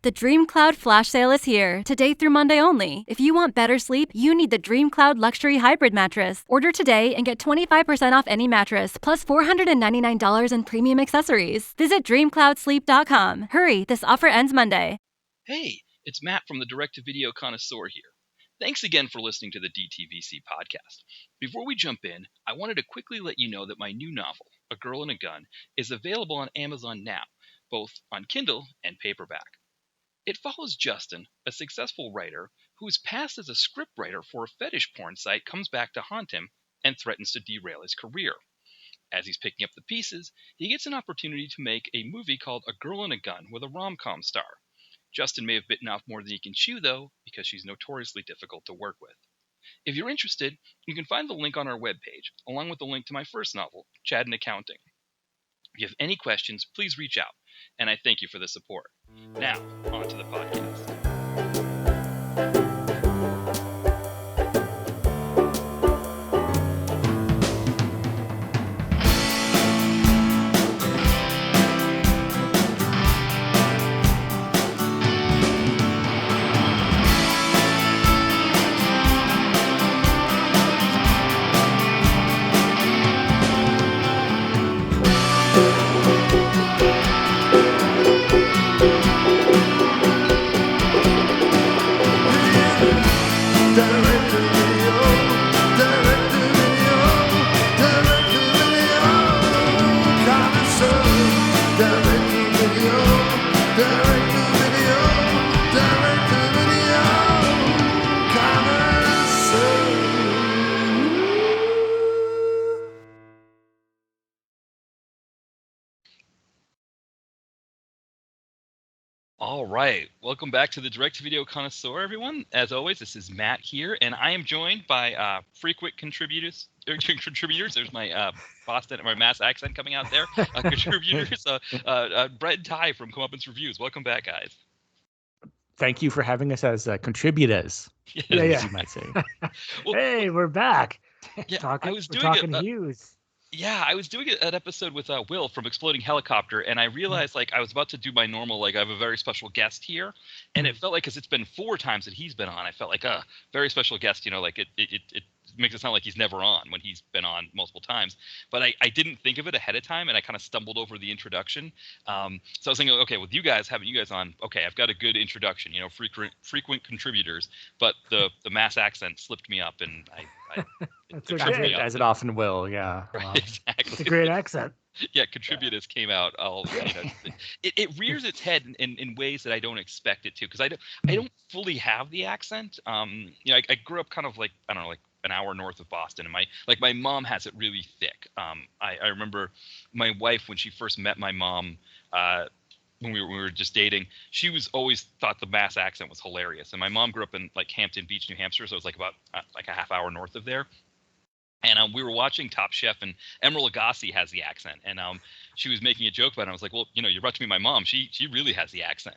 The Dream Cloud flash sale is here, today through Monday only. If you want better sleep, you need the Dream Cloud Luxury Hybrid Mattress. Order today and get 25% off any mattress, plus $499 in premium accessories. Visit dreamcloudsleep.com. Hurry, this offer ends Monday. Hey, it's Matt from the Direct-to-Video Connoisseur here. Thanks again for listening to the DTVC podcast. Before we jump in, I wanted to quickly let you know that my new novel, A Girl and a Gun, is available on Amazon now, both on Kindle and paperback. It follows Justin, a successful writer whose past as a scriptwriter for a fetish porn site comes back to haunt him and threatens to derail his career. As he's picking up the pieces, he gets an opportunity to make a movie called A Girl and a Gun with a rom-com star. Justin may have bitten off more than he can chew, though, because she's notoriously difficult to work with. If you're interested, you can find the link on our webpage, along with the link to my first novel, Chad in Accounting. If you have any questions, please reach out, and I thank you for the support. Now, on to the podcast. All right, welcome back to the Direct-to-Video Connoisseur, everyone. As always, this is Matt here, and I am joined by frequent contributors. There's my Boston, my Mass accent coming out there. Contributors, Brett and Ty from Comeuppance Reviews. Welcome back, guys. Thank you for having us as contributors. Yeah. You might say. Well, hey, we're back. Yeah, We're talking Hues. Yeah, I was doing an episode with Will from Exploding Helicopter, and I realized I was about to do my normal, I have a very special guest here, and it felt like, because it's been 4 times that he's been on, I felt like a very special guest, it makes it sound like he's never on when he's been on multiple times. But I didn't think of it ahead of time, and I kind of stumbled over the introduction. So I was thinking, okay, with having you guys on, okay, I've got a good introduction, frequent contributors, but the Mass accent slipped me up, and That's okay. As it often will, yeah. Right, exactly. It's a great accent. Yeah, contributors came out. It rears its head in ways that I don't expect it to, because I don't fully have the accent. I grew up kind of an hour north of Boston, and my mom has it really thick. I remember my wife, when she first met my mom, when we were just dating, she was always thought the Mass accent was hilarious. And my mom grew up in Hampton Beach, New Hampshire, so it was about a half hour north of there. And we were watching Top Chef, and Emeril Lagasse has the accent, and she was making a joke about it. I was like, well, you're about to meet my mom. She really has the accent.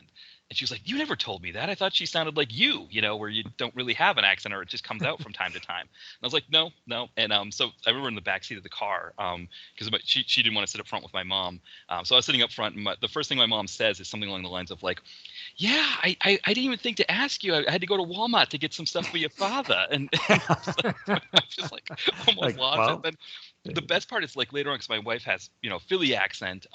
And she was like, you never told me that. I thought she sounded like you, where you don't really have an accent, or it just comes out from time to time. And I was like, no. And so I remember in the backseat of the car, because she didn't want to sit up front with my mom. So I was sitting up front, and the first thing my mom says is something along the lines of yeah, I didn't even think to ask you. I had to go to Walmart to get some stuff for your father. And I was almost lost. Well, and then the best part is later on, because my wife has, Philly accent.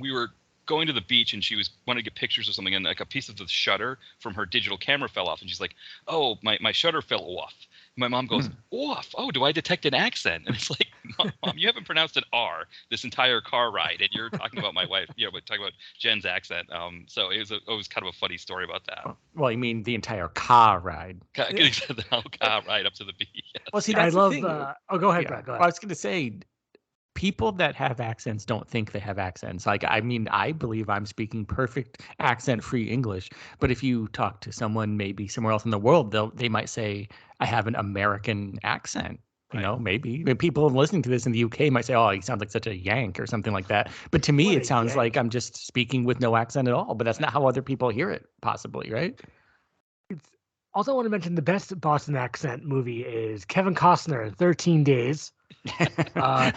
We were going to the beach, and she wanted to get pictures or something, and a piece of the shutter from her digital camera fell off, and she's like, oh, my shutter fell off. My mom goes, off? Oh, do I detect an accent? And it's like, Mom, you haven't pronounced an R this entire car ride, and you're talking about my wife, talking about Jen's accent. So it was kind of a funny story about that. Well, you mean the entire car ride? The whole car ride up to the beach. Yes. Well, see, I that's love. the thing. Go ahead, Yeah. Brad. Go I ahead. was going to say, people that have accents don't think they have accents. I believe I'm speaking perfect accent-free English, but if you talk to someone maybe somewhere else in the world, they might say I have an American accent. Maybe. I mean, people listening to this in the UK might say, oh, he sounds like such a Yank or something like that. But to me, it sounds like I'm just speaking with no accent at all. But that's not how other people hear it, possibly, right? Also, I want to mention the best Boston accent movie is Kevin Costner, 13 Days. Well,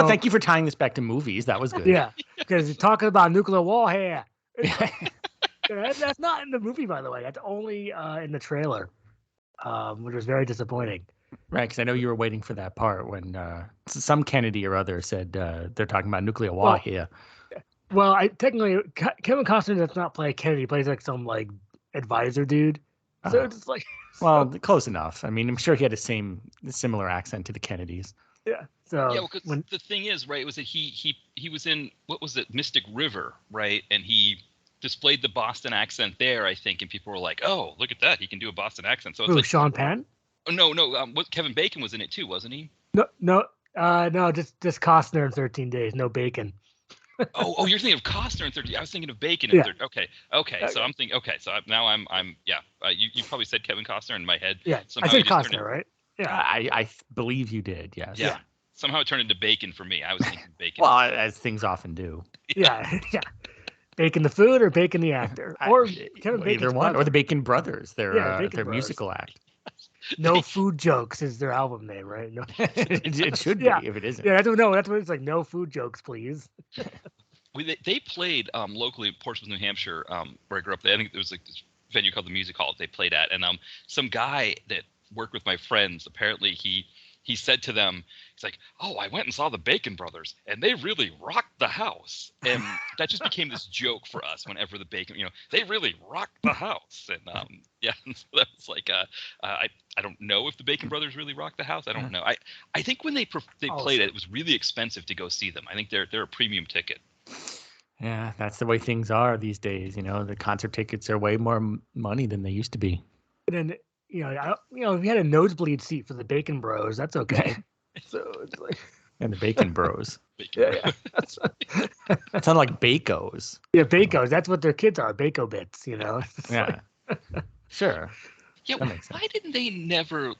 thank you for tying this back to movies. That was good. Yeah, because you're talking about nuclear war here. That's not in the movie, by the way. That's only in the trailer, which was very disappointing. Right, because I know you were waiting for that part when some Kennedy or other said they're talking about nuclear war here. Well, technically Kevin Costner does not play Kennedy. He plays like some like advisor dude. So it's like well, close enough. I mean, I'm sure he had a similar accent to the Kennedys. Yeah. So yeah, because the thing is, right, was that he was in, what was it, Mystic River, right, and he displayed the Boston accent there, I think, and people were like, "Oh, look at that, he can do a Boston accent." So it's like Sean Penn? Oh no, Kevin Bacon was in it too, wasn't he? No, just Costner in 13 Days, no Bacon. oh, you're thinking of Costner in 13. I was thinking of Bacon in 13. Okay. So I'm thinking. Okay, so now I'm yeah. You probably said Kevin Costner in my head. Yeah, somehow I said Costner, right? Yeah, I believe you did. Yes. Yeah. Somehow it turned into Bacon for me. I was thinking Bacon. Well, as things often do. Yeah. Bacon the food or Bacon the actor, or Kevin Bacon's either one, brother. or the Bacon Brothers, their Bacon musical act. No Food Jokes is their album name, right? No, it should be if it isn't. Yeah, I don't know. That's what it's like. No Food Jokes, please. They played locally in Portsmouth, New Hampshire, where I grew up. I think there was like this venue called the Music Hall that they played at, and some guy that worked with my friends, apparently he said to them, he's like, "Oh, I went and saw the Bacon Brothers, and they really rocked the house." And that just became this joke for us whenever the Bacon, they really rocked the house. And and so that was like, I don't know if the Bacon Brothers really rocked the house. I don't know. I think when they played it was really expensive to go see them. I think they're a premium ticket. Yeah, that's the way things are these days. The concert tickets are way more money than they used to be. And then, if we had a nosebleed seat for the Bacon Bros, that's okay. So it's like, and the Bacon Bros. It sound like Bacos. Yeah, Bacos. That's what their kids are. Baco bits. Yeah. Sure. Yeah. Why didn't they never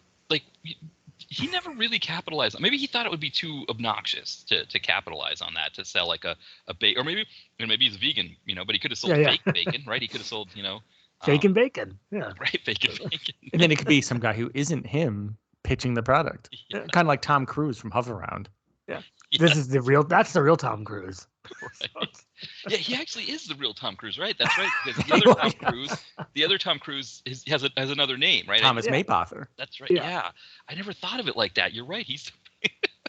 he never really capitalized on? Maybe he thought it would be too obnoxious to capitalize on that, to sell like a bacon, or maybe he's a vegan, but he could have sold fake bacon, right? He could have sold, fake and bacon. Yeah. Right, fake and bacon. And then it could be some guy who isn't him pitching the product. Yeah. Kind of like Tom Cruise from Hover Around. Yeah. That's the real Tom Cruise. Right. Yeah, he actually is the real Tom Cruise, right? That's right. Because the other Tom Cruise has another name, right? Thomas Mapother. That's right. Yeah. I never thought of it like that. You're right. He's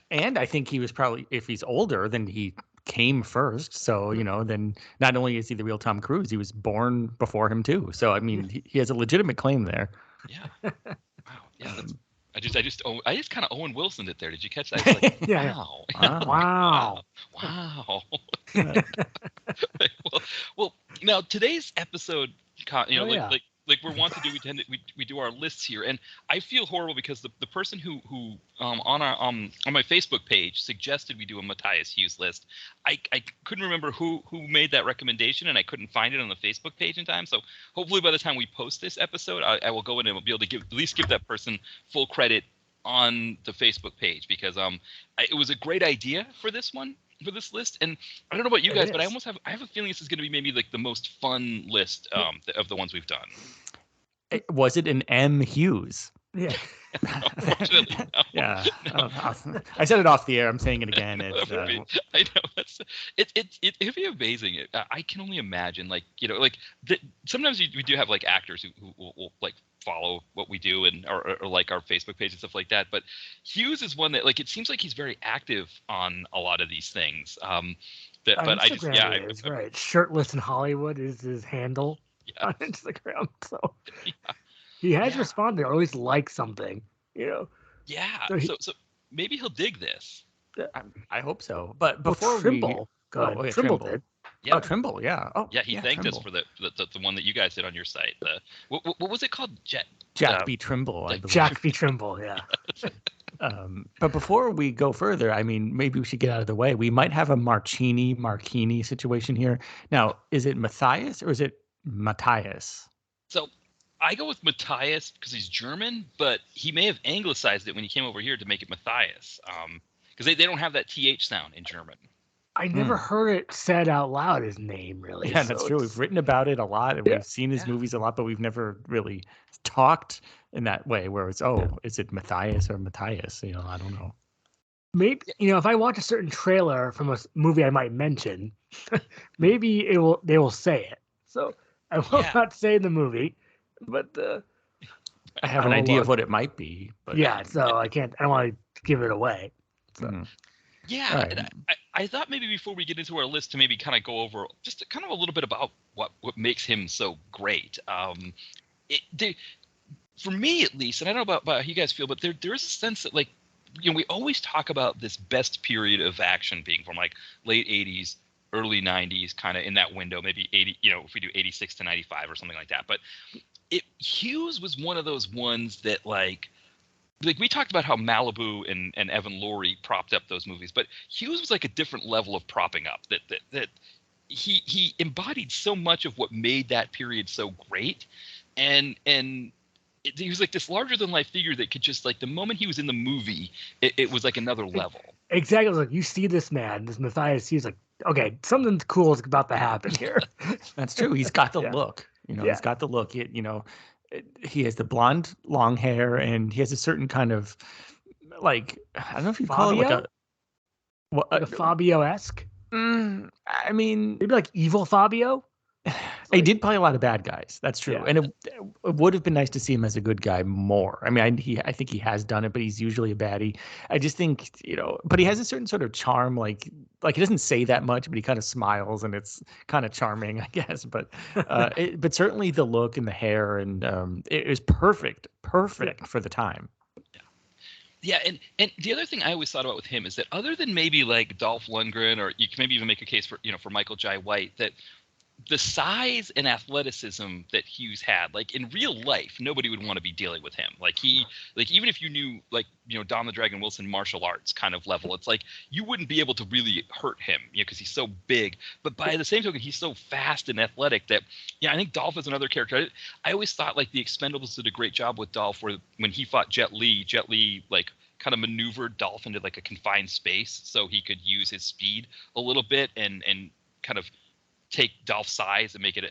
and I think he was probably, if he's older, then he came first. So, then not only is he the real Tom Cruise, he was born before him too. So, I mean, he has a legitimate claim there. Yeah. Wow. Yeah. I just kind of Owen Wilsoned it there. Did you catch that? It's like, wow. Wow. well, now today's episode, like we're wont to do, we do our lists here, and I feel horrible because the person who on my Facebook page suggested we do a Matthias Hues list. I couldn't remember who made that recommendation, and I couldn't find it on the Facebook page in time. So hopefully by the time we post this episode, I will go in and be able to at least give that person full credit on the Facebook page, because it was a great idea for this list, and I don't know about you guys, but I have a feeling this is going to be maybe like the most fun list of the ones we've done. Was it an M. Hues? Yeah. Unfortunately, no. Yeah. I said it off the air. I'm saying it again. I know it'd be amazing. I can only imagine, sometimes we do have like actors who will like follow what we do and or like our Facebook page and stuff like that. But Hues is one that, like, it seems like he's very active on a lot of these things. Right. Shirtless in Hollywood is his handle on Instagram. So he has responded, or at least liked something, Yeah. So maybe he'll dig this. I hope so. But before Trimble, Trimble did. Yeah. Oh, Trimble, yeah. Oh, yeah. He thanked us for the one that you guys did on your site. What was it called? Jack B. Trimble. Jack B. Trimble. Yeah. But before we go further, I mean, maybe we should get out of the way. We might have a Marchini situation here. Now, is it Matthias or is it Matthias? So I go with Matthias because he's German, but he may have anglicized it when he came over here to make it Matthias, because they don't have that TH sound in German. I never heard it said out loud, his name, really. Yeah, that's true. We've written about it a lot, and we've seen his movies a lot, but we've never really talked in that way where it's, is it Matthias or Matthias? I don't know. Maybe, if I watch a certain trailer from a movie I might mention, maybe they will say it. So I will not say the movie, but I have an idea of what it might be. But yeah, so I don't want to give it away. So. Yeah, right. and I thought maybe before we get into our list to maybe kind of go over just kind of a little bit about what makes him so great. For me at least, and I don't know about how you guys feel, but there is a sense that like, we always talk about this best period of action being from like late 80s, early 90s, kind of in that window, maybe 80, if we do 86 to 95 or something like that. But Hues was one of those ones that like we talked about how Malibu and Evan Laurie propped up those movies, but Hues was like a different level of propping up that he embodied so much of what made that period so great. And he was like this larger than life figure that could just like the moment he was in the movie, it was like another level. Exactly. Like you see this man, this Matthias, he's like, okay, something cool is about to happen here. That's true. He's got the look, he's got the look. He has the blonde, long hair, and he has a certain kind of like, I don't know if you call it like a Fabio-esque. I mean, maybe like evil Fabio. He did play a lot of bad guys. That's true. Yeah. And it would have been nice to see him as a good guy more. I mean, I think he has done it, but he's usually a baddie. I just think, but he has a certain sort of charm. Like he doesn't say that much, but he kind of smiles and it's kind of charming, I guess. But but certainly the look and the hair and it was perfect for the time. Yeah, and the other thing I always thought about with him is that other than maybe like Dolph Lundgren, or you can maybe even make a case for for Michael Jai White, that the size and athleticism that Hues had, like in real life, nobody would want to be dealing with him. Like even if you knew Don the Dragon Wilson martial arts kind of level, it's like you wouldn't be able to really hurt him, because he's so big. But by the same token, he's so fast and athletic that, I think Dolph is another character. I always thought like the Expendables did a great job with Dolph, where when he fought Jet Li like kind of maneuvered Dolph into like a confined space so he could use his speed a little bit and kind of take Dolph's size and make it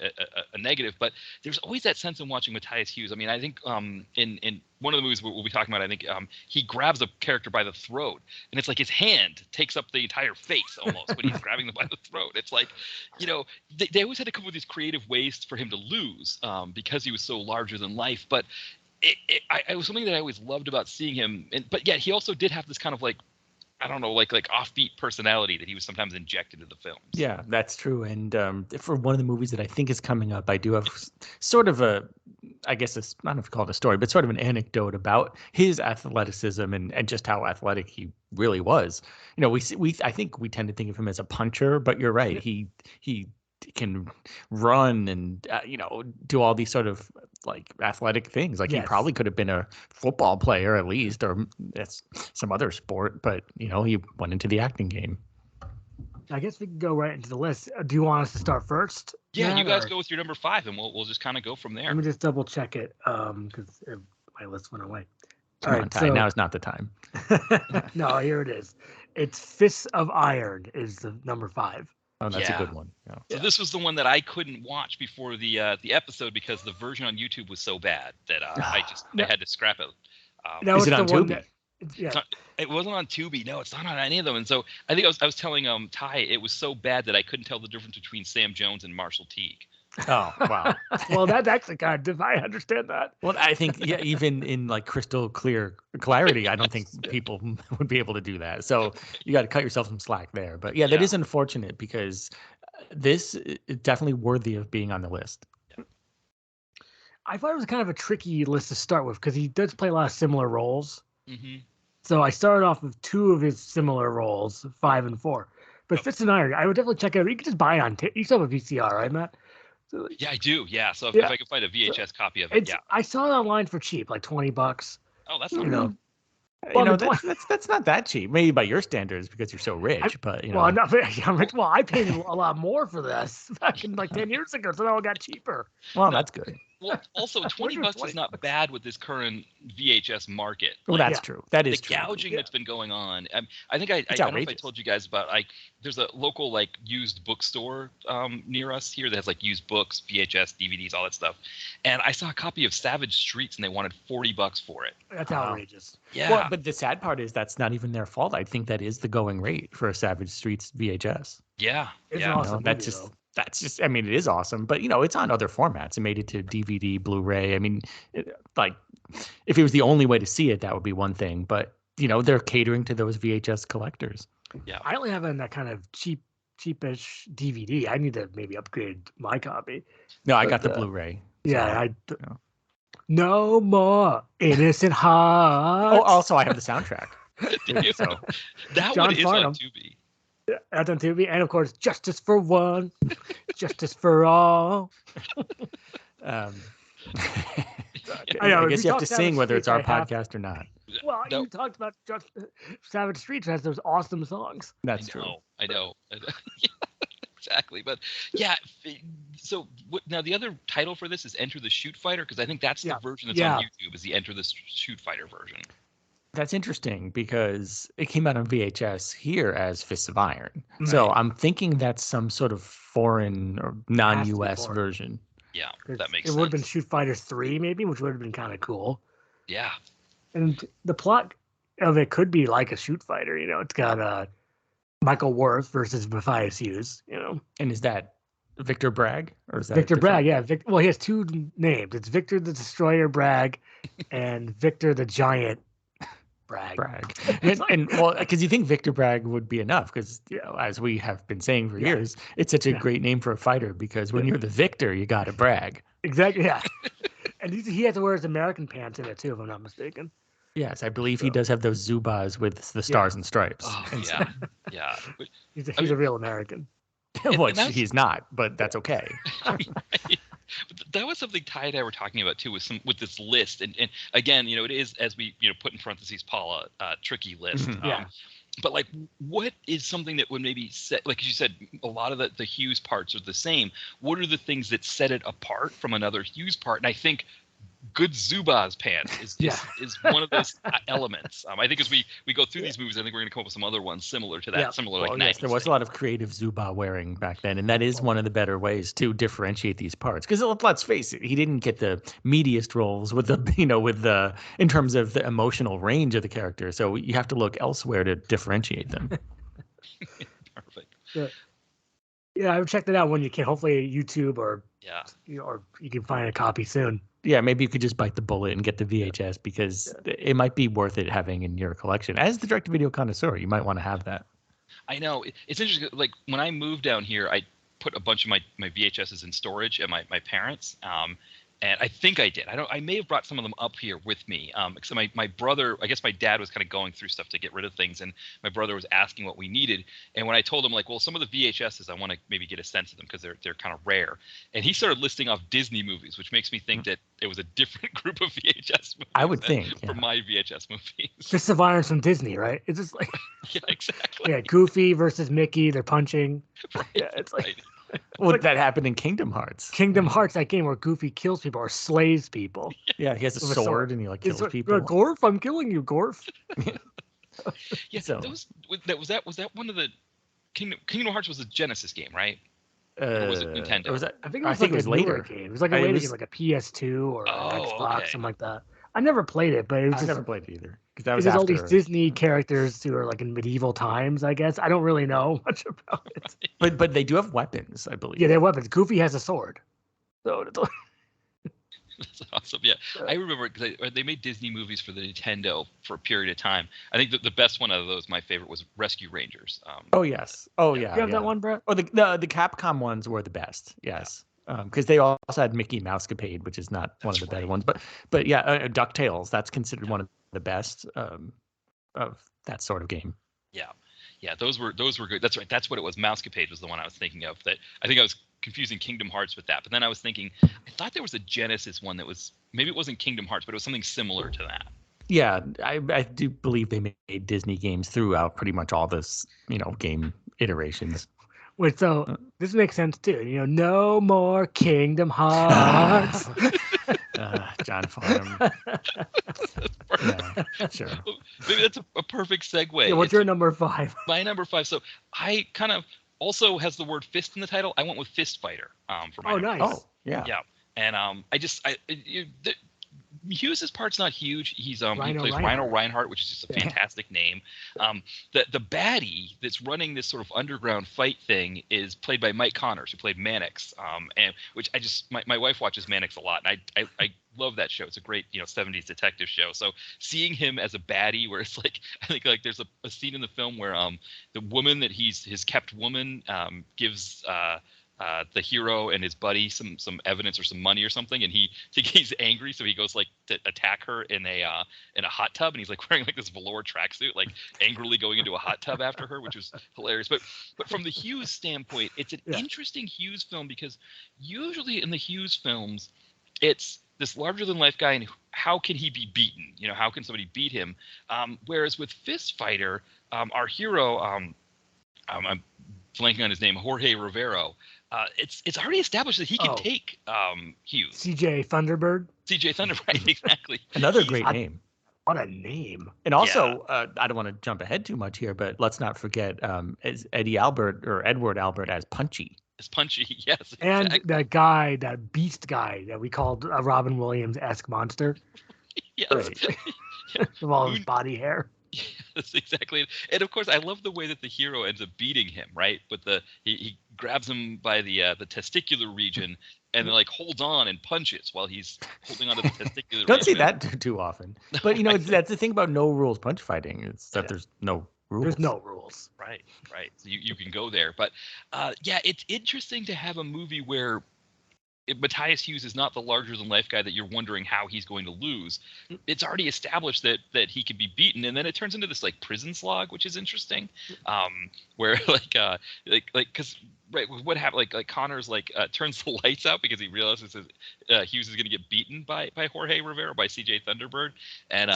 a negative. But there's always that sense in watching Matthias Hues. I mean, I think in one of the movies we'll be talking about, I think he grabs a character by the throat, and it's like his hand takes up the entire face almost when he's grabbing them by the throat. It's like, they always had to come up with these creative ways for him to lose because he was so larger than life. But it was something that I always loved about seeing him. But yet he also did have this kind of like, I don't know, like offbeat personality that he was sometimes injected into the films. Yeah, that's true. And for one of the movies that I think is coming up, I do have sort of I guess it's, I don't know if you call it a story, but sort of an anecdote about his athleticism and just how athletic he really was. I think we tend to think of him as a puncher, but you're right. He can run and do all these sort of like athletic things. Like he probably could have been a football player at least, or that's some other sport, but he went into the acting game. I guess we can go right into the list. Do you want us to start first? Yeah, you guys go with your number 5 and we'll just kind of go from there. Let me just double check it because my list went away. Come on, Ty, now is not the time. No, here it is. It's Fists of Iron is the number 5. Oh, that's a good one. Yeah. So this was the one that I couldn't watch before the episode because the version on YouTube was so bad that I had to scrap it. Is it on Tubi? It wasn't on Tubi. No, it's not on any of them. And so I think I was telling Ty it was so bad that I couldn't tell the difference between Sam Jones and Marshall Teague. Oh, wow. Well, that's actually kind of, I understand that. Well, I think, even in like crystal clear clarity, I don't think people would be able to do that. So you got to cut yourself some slack there. But that is unfortunate because this is definitely worthy of being on the list. I thought it was kind of a tricky list to start with because he does play a lot of similar roles. Mm-hmm. So I started off with 2 of his similar roles, 5 and 4. But Fists of Iron, I would definitely check it out. You can just buy it on you still have a VCR, right, Matt? Yeah, I do. Yeah, so if I can find a VHS copy of it, I saw it online for cheap, like $20. Oh, that's not that's not that cheap. Maybe by your standards because you're so rich, but Well, I'm not very rich. Well, I paid a lot more for this back in like 10 years ago, so it all got cheaper. Well, that's good. Well, also $20 is not bad with this current VHS market. Well, that's true. That is true. The gouging that's been going on. I think I don't know if I told you guys about there's a local used bookstore near us here that has used books, VHS, DVDs, all that stuff. And I saw a copy of Savage Streets and they wanted $40 for it. That's outrageous. Yeah. Well, but the sad part is that's not even their fault. I think that is the going rate for a Savage Streets VHS. Yeah. It's an awesome movie, that's just. though. that's just, I mean, it is awesome, but it's on other formats. It made it to DVD, Blu-ray. I mean, like, if it was the only way to see it, that would be one thing, but they're catering to those VHS collectors. Yeah. I only have that kind of cheapish DVD. I need to maybe upgrade my copy. No, I got the Blu-ray. Yeah, No more innocent hearts. Oh, also I have the soundtrack. So that John one is Farnham. on Tubi. That's on Tubi, and of course, Justice for One, Justice for All. I know, guess we you have talked to sing whether it's our Savage Streets, podcast or not. Well, No. you talked about Savage Streets has those awesome songs. That's true. I know. Exactly. But yeah, so now the other title for this is Enter the Shoot Fighter, because I think that's the version that's on YouTube, is the Enter the Shoot Fighter version. That's interesting because it came out on VHS here as Fists of Iron. Right. So I'm thinking that's some sort of foreign or non-US foreign. version. Yeah, that makes sense. It would have been Shoot Fighters 3 maybe, which would have been kind of cool. Yeah. And the plot of it could be like a Shoot Fighter, It's got Michael Worth versus Matthias Hues, And is that Victor Bragg? Or is that Victor different- Bragg, yeah. Well, he has two names. It's Victor the Destroyer Bragg and Victor the Giant Bragg. and well, because you think Victor Bragg would be enough, because as we have been saying for years, it's such a great name for a fighter, because when you're the victor, you got to brag. Exactly, yeah. And he has to wear his American pants in it too, if I'm not mistaken. Yes, I believe he does have those Zubas with the stars and stripes. Oh, And yeah. Yeah. But, He's a real American. which he's not, but that's okay. right. But that was something Ty and I were talking about too, with this list, and again, it is, as we put in parentheses, Paula, tricky list. Mhm. But like, what is something that would maybe set, like you said, a lot of the Hues parts are the same. What are the things that set it apart from another Hues part? And I think good Zubaz pants is one of those elements. I think as we go through these movies, I think we're going to come up with some other ones similar to that. Yeah. Similar, Well, like yes, 90s there was a thing. lot of creative Zuba wearing back then, and that is one of the better ways to differentiate these parts. Because let's face it, he didn't get the meatiest roles with the in terms of the emotional range of the character. So you have to look elsewhere to differentiate them. Perfect. Yeah, I would check that out when you can. Hopefully, YouTube or Yeah. or you can find a copy soon. Yeah, maybe you could just bite the bullet and get the VHS, because it might be worth it having in your collection. As the direct-to-video connoisseur, you might want to have that. I know. It's interesting. Like, when I moved down here, I put a bunch of my VHSs in storage at my parents'. And I think I did. I may have brought some of them up here with me. So my brother, I guess my dad was kind of going through stuff to get rid of things, and my brother was asking what we needed. And when I told him, like, well, some of the VHSs, I want to maybe get a sense of them because they're kind of rare. And he started listing off Disney movies, which makes me think that it was a different group of VHS movies. I would think, from my VHS movies. Fists of Iron from Disney, right? It's just like Yeah, exactly. yeah, Goofy versus Mickey. They're punching. Right, Yeah, it's like right. Well, that happened in Kingdom Hearts. Kingdom Hearts, that game where Goofy kills people or slays people. Yeah, he has a With a sword. sword and he kills It's people. Gorf, I'm killing you, Gorf. Yeah, So- was that one of the Kingdom Hearts was a Genesis game, right? Or was it Nintendo? Was I think it I was think like it was a newer later. game. It was like a It later was- game, like a PS2 or an Oh, Xbox, okay. something like that. I never played it, but it was I just never played it either, because that was there's all after. these Disney characters who are like in medieval times, I guess. I don't really know much about it. But they do have weapons, I believe. Yeah, they have weapons. Goofy has a sword. So it's like, That's awesome. Yeah, I remember because they made Disney movies for the Nintendo for a period of time. I think that the best one out of those, my favorite, was Rescue Rangers. Oh yes. Oh yeah. you have yeah. that one, Brett? Oh, the Capcom ones were the best. Yes. Because they also had Mickey Mousecapade, which is not one of the better ones. But yeah, DuckTales, that's considered one of the best of that sort of game. Yeah, those were good. That's right. That's what it was. Mousecapade was the one I was thinking of. That I think I was confusing Kingdom Hearts with that. But then I was thinking, I thought there was a Genesis one that was, maybe it wasn't Kingdom Hearts, but it was something similar to that. Yeah, I do believe they made Disney games throughout pretty much all this, game iterations. Wait, so this makes sense too. No more Kingdom Hearts. John Farnham. Yeah, sure. Maybe that's a perfect segue. Yeah, what's It's your number 5? my number 5? So I kind of also has the word fist in the title. I went with Fist Fighter for my Oh, number nice. Oh, yeah. Yeah, and Hughes's part's not huge. He Rhino plays Reinhardt. Rhino Reinhardt, which is just a fantastic name. The baddie that's running this sort of underground fight thing is played by Mike Connors, who played Mannix. And which my wife watches Mannix a lot, and I love that show. It's a great 70s detective show. So seeing him as a baddie, where it's like I think like there's a scene in the film where the woman that his kept woman gives the hero and his buddy some evidence or some money or something, and he's angry, so he goes like to attack her in a hot tub, and he's like wearing like this velour tracksuit, like angrily going into a hot tub after her, which was hilarious. But from the Hues standpoint, it's an interesting Hues film, because usually in the Hues films, it's this larger than life guy, and how can he be beaten? How can somebody beat him? Whereas with Fist Fighter, our hero, I'm blanking on his name, Jorge Rivero. It's already established that he can take Hues. CJ Thunderbird. CJ Thunderbird, exactly. Another great name. What a name. And also, I don't want to jump ahead too much here, but let's not forget Edward Albert as Punchy. As Punchy, yes. Exactly. And that beast guy that we called a Robin Williams-esque monster. Yes. Right. With all his body hair. Yes, exactly. And of course, I love the way that the hero ends up beating him, right? But he grabs him by the testicular region and then like holds on and punches while he's holding onto the testicular Don't region. see that too often. But that's the thing about no rules punch fighting. It's that there's no rules. There's no rules. Right. So you can go there. But it's interesting to have a movie where Matthias Hues is not the larger-than-life guy that you're wondering how he's going to lose. It's already established that he can be beaten, and then it turns into this like prison slog, which is interesting. Where because what happened? Like Connors turns the lights out because he realizes Hues is going to get beaten by Jorge Rivera, by CJ Thunderbird, and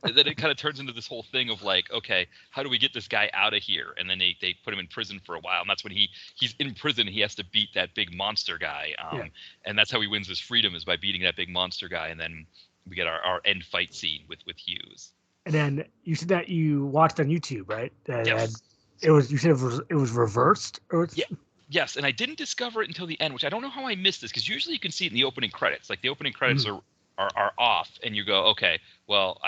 then it kind of turns into this whole thing of like, okay, how do we get this guy out of here? And then they put him in prison for a while, and that's when he's in prison. He has to beat that big monster guy, and that's how he wins his freedom, is by beating that big monster guy. And then we get our end fight scene with Hues. And then you said that you watched on YouTube, right? Yes. You said it was reversed, or Yes, and I didn't discover it until the end, which I don't know how I missed this, because usually you can see it in the opening credits. Like the opening credits are off, and you go, okay, well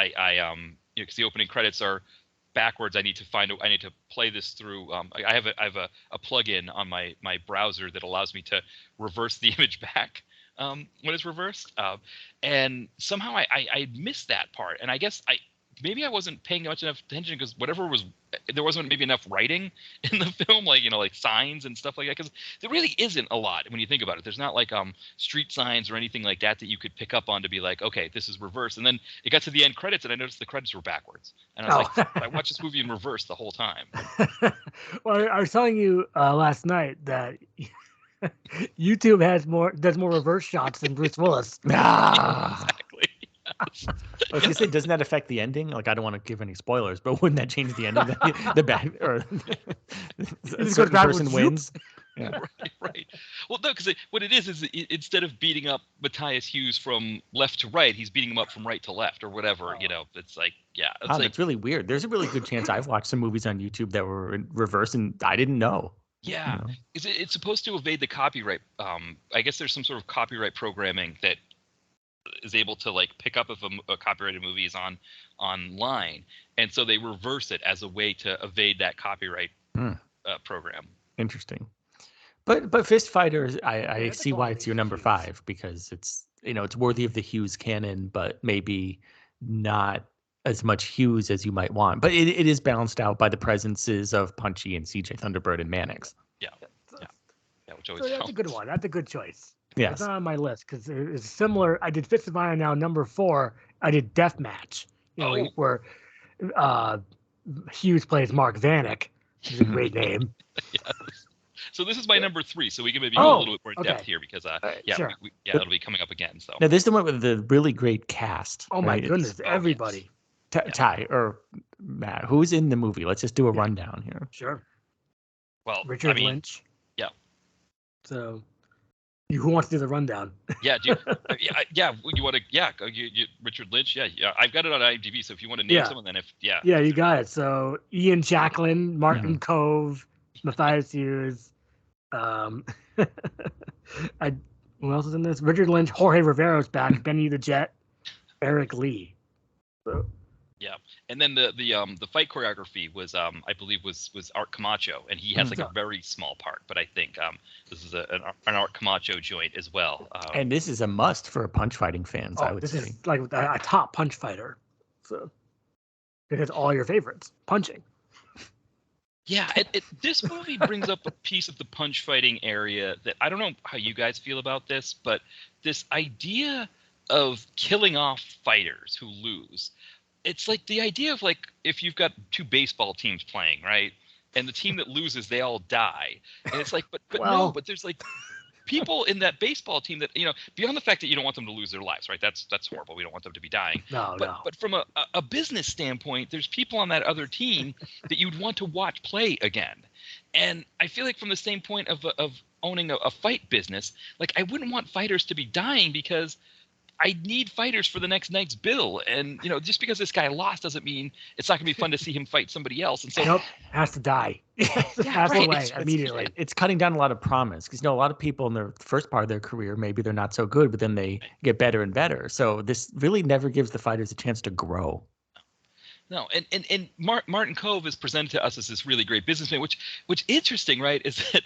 because the opening credits are backwards. I need to play this through. I have a plugin on my browser that allows me to reverse the image back when it's reversed, and somehow I missed that part, and I guess maybe I wasn't paying much enough attention, because there wasn't maybe enough writing in the film, like signs and stuff like that, because there really isn't a lot when you think about it. There's not like street signs or anything like that you could pick up on to be like, okay, this is reverse. And then it got to the end credits, and I noticed the credits were backwards, and I was like, I watched this movie in reverse the whole time. Well, I was telling you last night that YouTube does more reverse shots than Bruce Willis. Exactly. I was gonna say, doesn't that affect the ending? Like, I don't want to give any spoilers, but wouldn't that change the ending? The back or a certain person wins. Yeah. Right. Well, no, because what it is instead of beating up Matthias Hues from left to right, he's beating him up from right to left or whatever. It's like, that's really weird. There's a really good chance I've watched some movies on YouTube that were in reverse, and I didn't know. Yeah, it's supposed to evade the copyright. I guess there's some sort of copyright programming that is able to like pick up if a copyrighted movie is online, and so they reverse it as a way to evade that copyright program. Interesting. But Fist Fighter, I see why it's your number 5, because it's it's worthy of the Hues canon, but maybe not as much Hues as you might want. But it is balanced out by the presences of Punchy and CJ Thunderbird and Mannix. Yeah, which always that's a good one. That's a good choice. Yes. It's not on my list because it's similar. I did Fist of Iron now, number 4. I did Deathmatch, where Hues plays Mark Vanek. Which is a great name. Yes. So this is my number 3, so we can maybe go a little bit more in depth here, because sure. It'll be coming up again. So now this is the one with the really great cast. Oh my goodness, everybody. Ty or Matt, who's in the movie? Let's just do a rundown here. Sure. Well, Richard Lynch. Yeah. So, who wants to do the rundown? Yeah. You want to? Yeah. Richard Lynch. Yeah. I've got it on IMDb. So if you want to name someone, then Yeah, you got it. So Ian Jacklin, Martin Cove, Matthias Hues. Who else is in this? Richard Lynch, Jorge Rivero's back, Benny the Jet. Eric Lee. So, Yeah, and then the fight choreography was I believe was Art Camacho, and he has like a very small part, but I think this is an Art Camacho joint as well. And this is a must for punch fighting fans, I would say. This is like a top punch fighter. So it has all your favorites punching. Yeah, this movie brings up a piece of the punch fighting area that I don't know how you guys feel about this, but this idea of killing off fighters who lose. It's like the idea of like if you've got two baseball teams playing, right? And the team that loses, they all die. And it's like, but no, but there's like people in that baseball team that, beyond the fact that you don't want them to lose their lives, right? That's horrible. We don't want them to be dying. But from a business standpoint, there's people on that other team that you'd want to watch play again. And I feel like from the same point of owning a fight business, like I wouldn't want fighters to be dying because I need fighters for the next night's bill. And, just because this guy lost doesn't mean it's not going to be fun to see him fight somebody else. And so has to die. Pass away immediately. It's cutting down a lot of promise because, a lot of people in their first part of their career, maybe they're not so good, but then they get better and better. So this really never gives the fighters a chance to grow. No, and Martin Kove is presented to us as this really great businessman, which interesting, right? Is that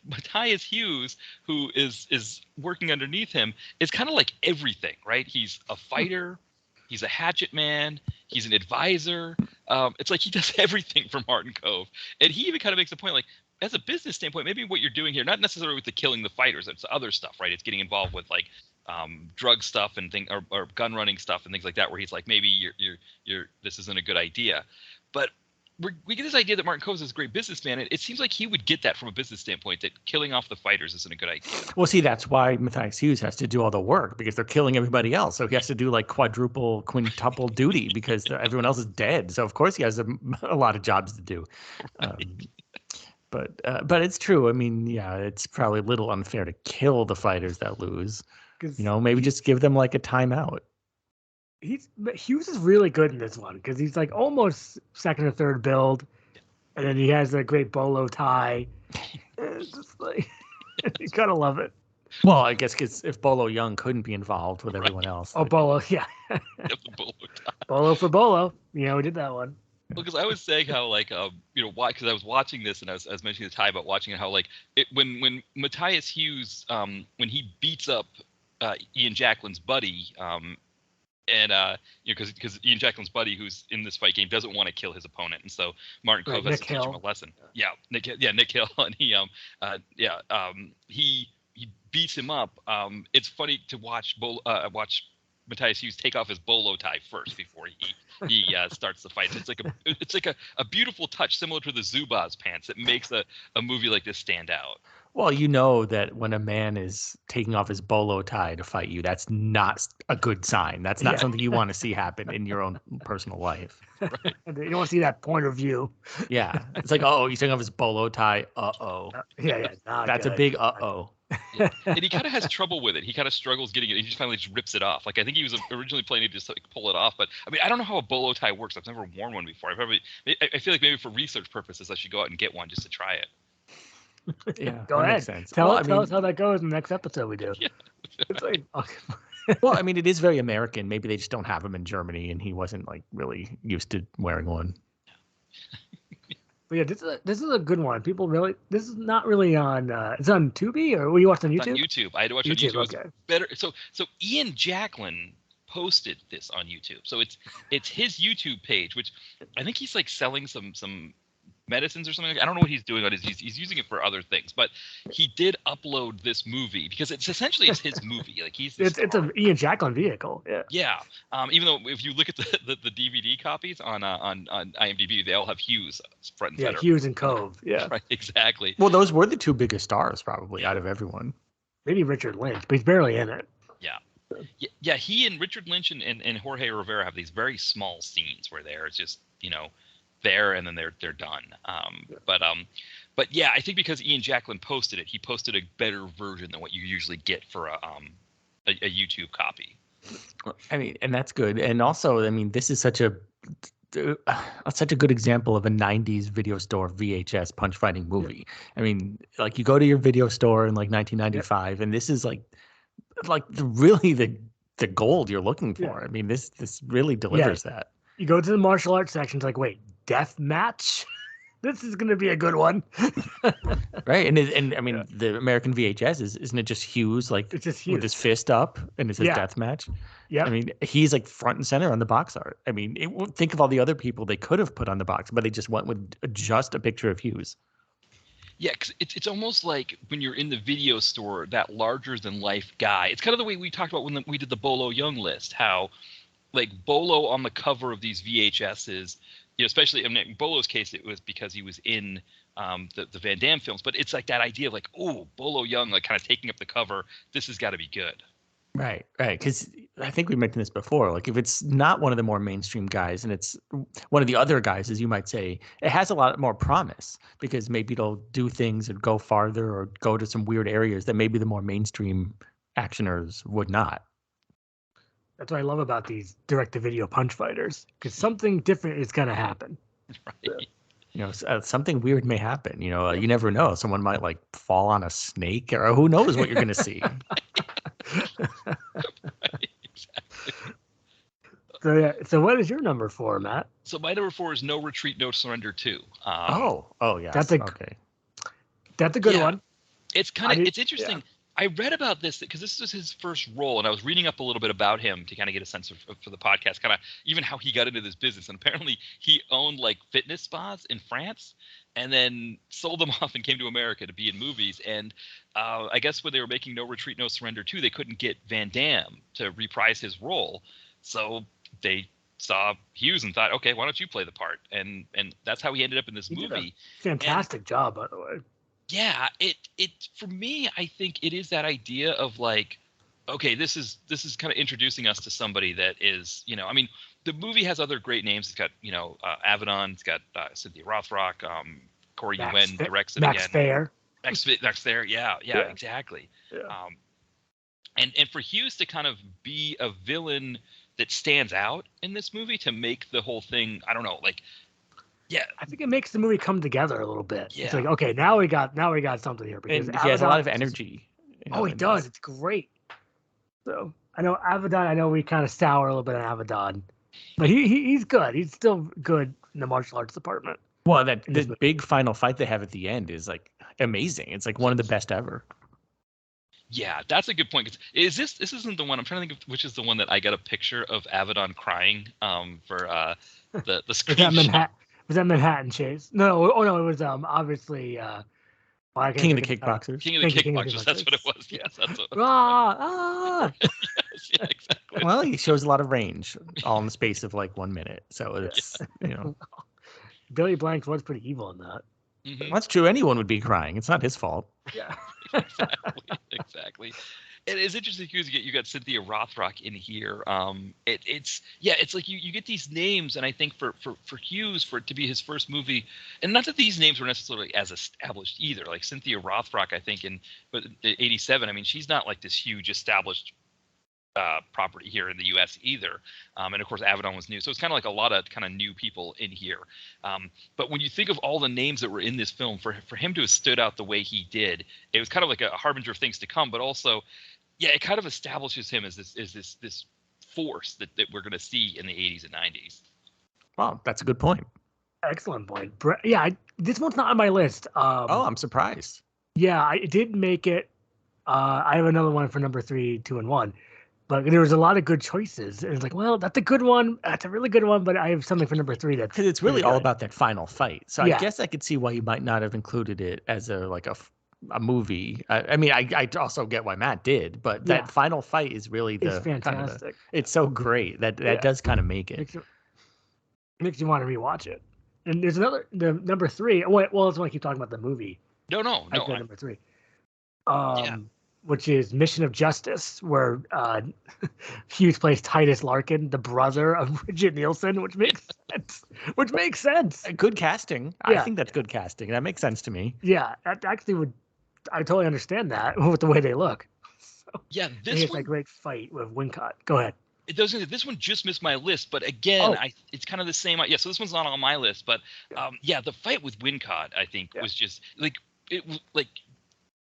Matthias Hues, who is working underneath him, is kind of like everything, right? He's a fighter, he's a hatchet man, he's an advisor. It's like he does everything for Martin Kove, and he even kind of makes a point, like as a business standpoint, maybe what you're doing here, not necessarily with the killing the fighters, it's other stuff, right? It's getting involved with like drug stuff and or gun running stuff and things like that, where he's like, maybe you're this isn't a good idea. But we get this idea that Martin Kove is a great businessman. It seems like he would get that from a business standpoint, that killing off the fighters isn't a good idea. Well, see, that's why Matthias Hues has to do all the work, because they're killing everybody else. So he has to do like quintuple duty because everyone else is dead. So of course he has a lot of jobs to do. Right. But it's true. I mean, yeah, it's probably a little unfair to kill the fighters that lose. Maybe just give them like a timeout. Hughes is really good in this one because he's like almost second or third build, and then he has a great bolo tie. It's just like you gotta love it. Well, I guess because if Bolo Young couldn't be involved with everyone else. Oh, Bolo, yeah. Bolo for Bolo. We did that one. Well, because I was saying how like why? Because I was watching this and I was mentioning the tie about watching it, how like when Matthias Hues when he beats up Ian Jacquelin's buddy, because Ian Jacquelin's buddy, who's in this fight game, doesn't want to kill his opponent, and so Martin Kove has to teach him a lesson. Yeah, Nick Hill, and he beats him up. It's funny to watch Matthias Hues take off his bolo tie first before he starts the fight. It's like a beautiful touch, similar to the Zubaz pants, that makes a movie like this stand out. Well, that when a man is taking off his bolo tie to fight you, that's not a good sign. That's not something you want to see happen in your own personal life. Right. You don't want to see that point of view. Yeah. It's like, he's taking off his bolo tie. Uh-oh. That's good. A big uh-oh. Yeah. And he kind of has trouble with it. He kind of struggles getting it. He just finally just rips it off. Like, I think he was originally planning to just like pull it off, but I mean, I don't know how a bolo tie works. I've never worn one before. I feel like maybe for research purposes, I should go out and get one just to try it. Yeah, go ahead. Makes sense. Tell us how that goes in the next episode we do. Yeah. It's like, well, I mean, it is very American. Maybe they just don't have them in Germany, and he wasn't like really used to wearing one. But yeah, this is a good one. This is not really on. It's on Tubi, or you watched on YouTube? It's on YouTube. I had to watch it on YouTube. Okay. Better. So Ian Jacqueline posted this on YouTube. So it's his YouTube page, which I think he's like selling some medicines or something. I don't know what he's doing on his. He's using it for other things, but he did upload this movie because it's his movie. Like it's an Ian Jacqueline vehicle. Yeah. Yeah. Even though if you look at the DVD copies on IMDb, they all have Hues front and center. Yeah, Hues and Kove. Yeah. Right. Exactly. Well, those were the two biggest stars probably out of everyone. Maybe Richard Lynch, but he's barely in it. Yeah. Yeah. He and Richard Lynch and Jorge Rivera have these very small scenes where they're just there and then they're done. But yeah, I think because Ian Jacqueline posted it, he posted a better version than what you usually get for a YouTube copy. I mean, and that's good. And also, I mean, this is such a good example of a 90s video store VHS punch fighting movie. I mean, like you go to your video store in like 1995, and this is like really the the gold you're looking for. Yeah. I mean, this really delivers that. You go to the martial arts section, it's like, wait, death match? This is gonna be a good one. Right. And I mean, the American VHS isn't it just Hues It's just Hues with his fist up and it says death match? Yeah. I mean, he's like front and center on the box art. I mean, think of all the other people they could have put on the box, but they just went with just a picture of Hues. Yeah, because it's almost like when you're in the video store, that larger than life guy. It's kind of the way we talked about when we did the Bolo Young list, how like Bolo on the cover of these VHSs, especially in Bolo's case, it was because he was in the Van Damme films. But it's like that idea of like, oh, Bolo Young, like kind of taking up the cover. This has got to be good. Right. Because I think we mentioned this before. Like if it's not one of the more mainstream guys and it's one of the other guys, as you might say, it has a lot more promise because maybe it'll do things and go farther or go to some weird areas that maybe the more mainstream actioners would not. That's what I love about these direct-to-video punch fighters, because something different is going to happen. Right. Something weird may happen. You never know. Someone might like fall on a snake, or who knows what you're going to see. Right, exactly. So what is your number 4, Matt? So my number 4 is No Retreat, No Surrender 2. Yeah. That's a good one. It's it's interesting. Yeah. I read about this because this was his first role, and I was reading up a little bit about him to kind of get a sense for the podcast, kind of even how he got into this business. And apparently he owned like fitness spas in France and then sold them off and came to America to be in movies. And I guess when they were making No Retreat, No Surrender 2, they couldn't get Van Damme to reprise his role. So they saw Hues and thought, okay, why don't you play the part? And that's how he ended up in this movie. Fantastic job, by the way. Yeah, it for me, I think it is that idea of like, okay, this is kind of introducing us to somebody that is, I mean, the movie has other great names. It's got, Avedon. It's got Cynthia Rothrock. Corey Yuen directs it Max again. Thayer. Max Thayer. Yeah, exactly. Yeah. And for Hues to kind of be a villain that stands out in this movie to make the whole thing, I don't know, like. Yeah, I think it makes the movie come together a little bit. Yeah. It's like, okay, now we got something here because he has a lot of energy. He does. It's great. So I know Avedon. I know we kind of sour a little bit on Avedon, but he's good. He's still good in the martial arts department. Well, this big final fight they have at the end is like amazing. It's like one of the best ever. Yeah, that's a good point. This isn't the one I'm trying to think of, which is the one that I got a picture of Avedon crying for the screen. Was that Manhattan Chase? No, it was obviously King of the Kickboxers. King of the Kickboxers, that's what it was. Yes, that's what. Yes, yeah, exactly. Well, he shows a lot of range, all in the space of like 1 minute. So it's Billy Blanks was pretty evil in that. Mm-hmm. That's true. Anyone would be crying. It's not his fault. Yeah. Exactly. It is interesting because you got Cynthia Rothrock in here. It's like you get these names, and I think for Hues, for it to be his first movie, and not that these names were necessarily as established either. Like Cynthia Rothrock, I think in '87. I mean, she's not like this huge established property here in the U.S. either. And of course, Avedon was new, so it's kind of like a lot of kind of new people in here. But when you think of all the names that were in this film, for him to have stood out the way he did, it was kind of like a harbinger of things to come. But also, yeah, it kind of establishes him as this force that we're going to see in the 80s and 90s. Wow, that's a good point. Excellent point. Yeah, this one's not on my list. I'm surprised. Yeah, I did make it. I have another one for number 3, 2, and 1. But there was a lot of good choices. And it's like, well, that's a good one. That's a really good one. But I have something for number 3 that's because it's really all about that final fight. So yeah. I guess I could see why you might not have included it as a movie. I mean, I also get why Matt did, but that final fight is really it's fantastic. It's so great that does kind of make it. Makes you want to rewatch it. And there's the number 3. Well, I just want to keep talking about the movie. No. Number 3. Which is Mission of Justice, where Hues plays Titus Larkin, the brother of Bridget Nielsen, which makes sense. Good casting. Yeah. I think that's good casting. That makes sense to me. Yeah, that actually I totally understand that with the way they look. So, yeah, it's a great fight with Wincott. Go ahead. This one just missed my list, but again, it's kind of the same. Yeah, so this one's not on my list, but the fight with Wincott, I think, was just like it was like.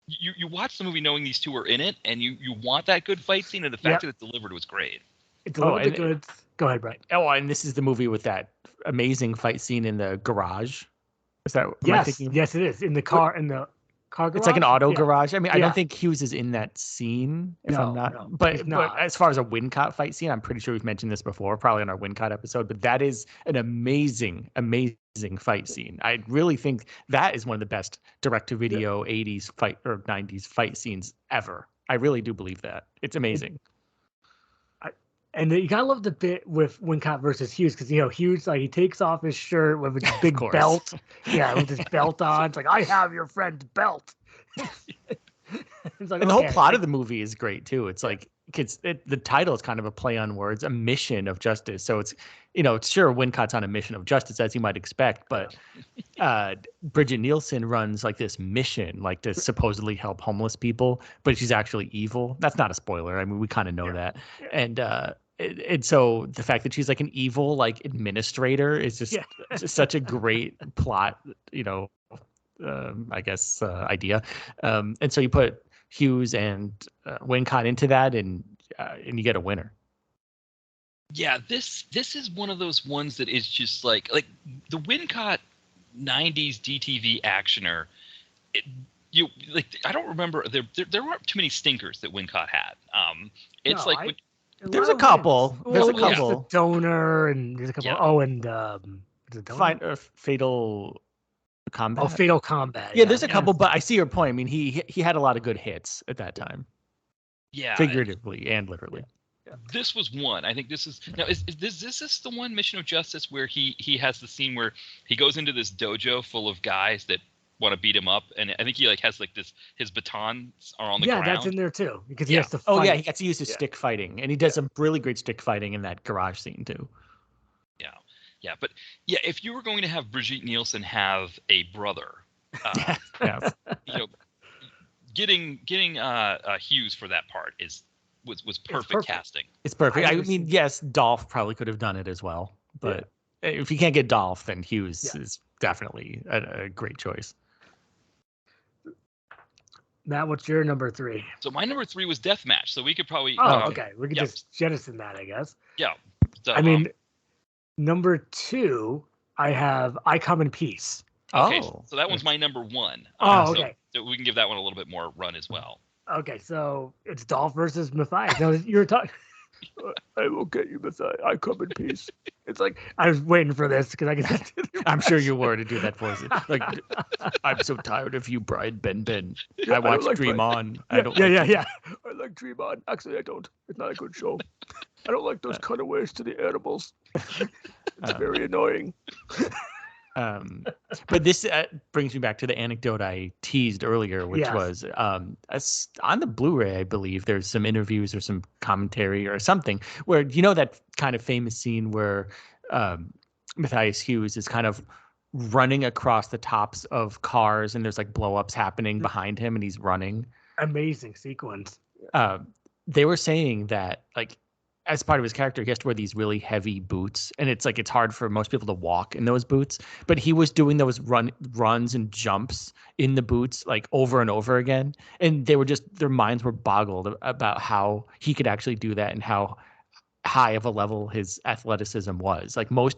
you watch the movie knowing these two are in it, and you want that good fight scene, and the fact that it's delivered was great. It delivered the goods. Go ahead, Brian. Oh, and this is the movie with that amazing fight scene in the garage. Is that? Yes, yes, it is in the car. In the car garage. It's like an auto garage. I mean, I don't think Hues is in that scene. If I'm not, no, but as far as a Wincott fight scene, I'm pretty sure we've mentioned this before, probably on our Wincott episode. But that is an amazing fight scene. I really think that is one of the best direct-to-video 80s fight or 90s fight scenes ever. I really do believe that. It's amazing. And you gotta love the bit with Wincott versus Hues, because Hues, like, he takes off his shirt with a big belt, with his belt on. It's like, I have your friend's belt. It's like, and the whole plot of the movie is great too. It's like the title is kind of a play on words, a mission of justice. So it's it's sure Wincott's on a mission of justice as you might expect, but Bridget Nielsen runs like this mission, like to supposedly help homeless people, but she's actually evil. That's not a spoiler. I mean, we kind of know that. And so the fact that she's like an evil like administrator is just such a great plot, I guess idea. And so you put Hues and Wincott into that, and you get a winner. Yeah, this is one of those ones that is just like the Wincott 90s DTV actioner. I don't remember there weren't too many stinkers that Wincott had. There's a couple. There's a couple. The Donor, and there's a couple. Oh, and Fatal Combat. Oh, Fatal Combat. Yeah, there's a couple, but I see your point. I mean, he had a lot of good hits at that time. Yeah, figuratively and literally. Yeah. This was one. I think this is now. Is this the one, Mission of Justice, where he has the scene where he goes into this dojo full of guys that want to beat him up, and I think he has his batons are on the ground. Yeah, that's in there too, because he has to fight. Oh yeah, he gets to use his stick fighting, and he does some really great stick fighting in that garage scene too. Yeah, but if you were going to have Brigitte Nielsen have a brother, getting Hues for that part was perfect casting. It's perfect. I mean, yes, Dolph probably could have done it as well, but if you can't get Dolph, then Hues is definitely a great choice. Matt, what's your number 3? So my number 3 was Deathmatch, so we could probably. Okay, we could just jettison that, I guess. Yeah. So, I mean, number 2, I have I Come in Peace. Okay, so that one's my number 1. Okay. So we can give that one a little bit more run as well. Okay, so it's Dolph versus Matthias. Now you were talking. I will get you, Matthias. I come in peace. It's like I was waiting for this because I can. I'm sure you were to do that voice. Like, I'm so tired of you, Brian Ben. I watch Dream On. I like Dream On. Actually, I don't. It's not a good show. I don't like those cutaways to the animals. It's very annoying. But this brings me back to the anecdote I teased earlier, which was on the Blu-ray, I believe there's some interviews or some commentary or something where, that kind of famous scene where Matthias Hues is kind of running across the tops of cars and there's like blow-ups happening behind him and he's running. Amazing sequence. They were saying that, like, as part of his character, he has to wear these really heavy boots, and it's hard for most people to walk in those boots. But he was doing those runs and jumps in the boots like over and over again, and their minds were boggled about how he could actually do that and how high of a level his athleticism was. Like most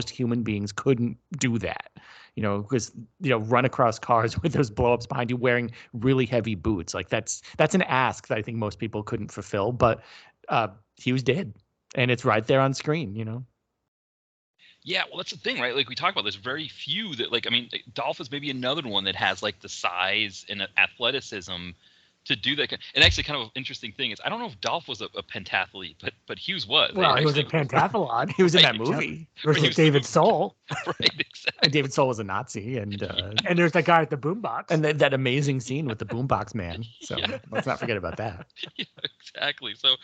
human beings couldn't do that, because run across cars with those blow-ups behind you wearing really heavy boots. Like that's an ask that I think most people couldn't fulfill, but Hues did, and it's right there on screen, Yeah, well, that's the thing, right? Like we talk about, there's very few that, Dolph is maybe another one that has the size and athleticism to do that. And actually, kind of an interesting thing is, I don't know if Dolph was a pentathlete, but Hues was. Well, he was a pentathlon. He was in that movie versus David Soul. Right, exactly. And David Soul was a Nazi, and there's that guy at the boombox, and that amazing scene with the boombox man. So let's not forget about that. Yeah, exactly. So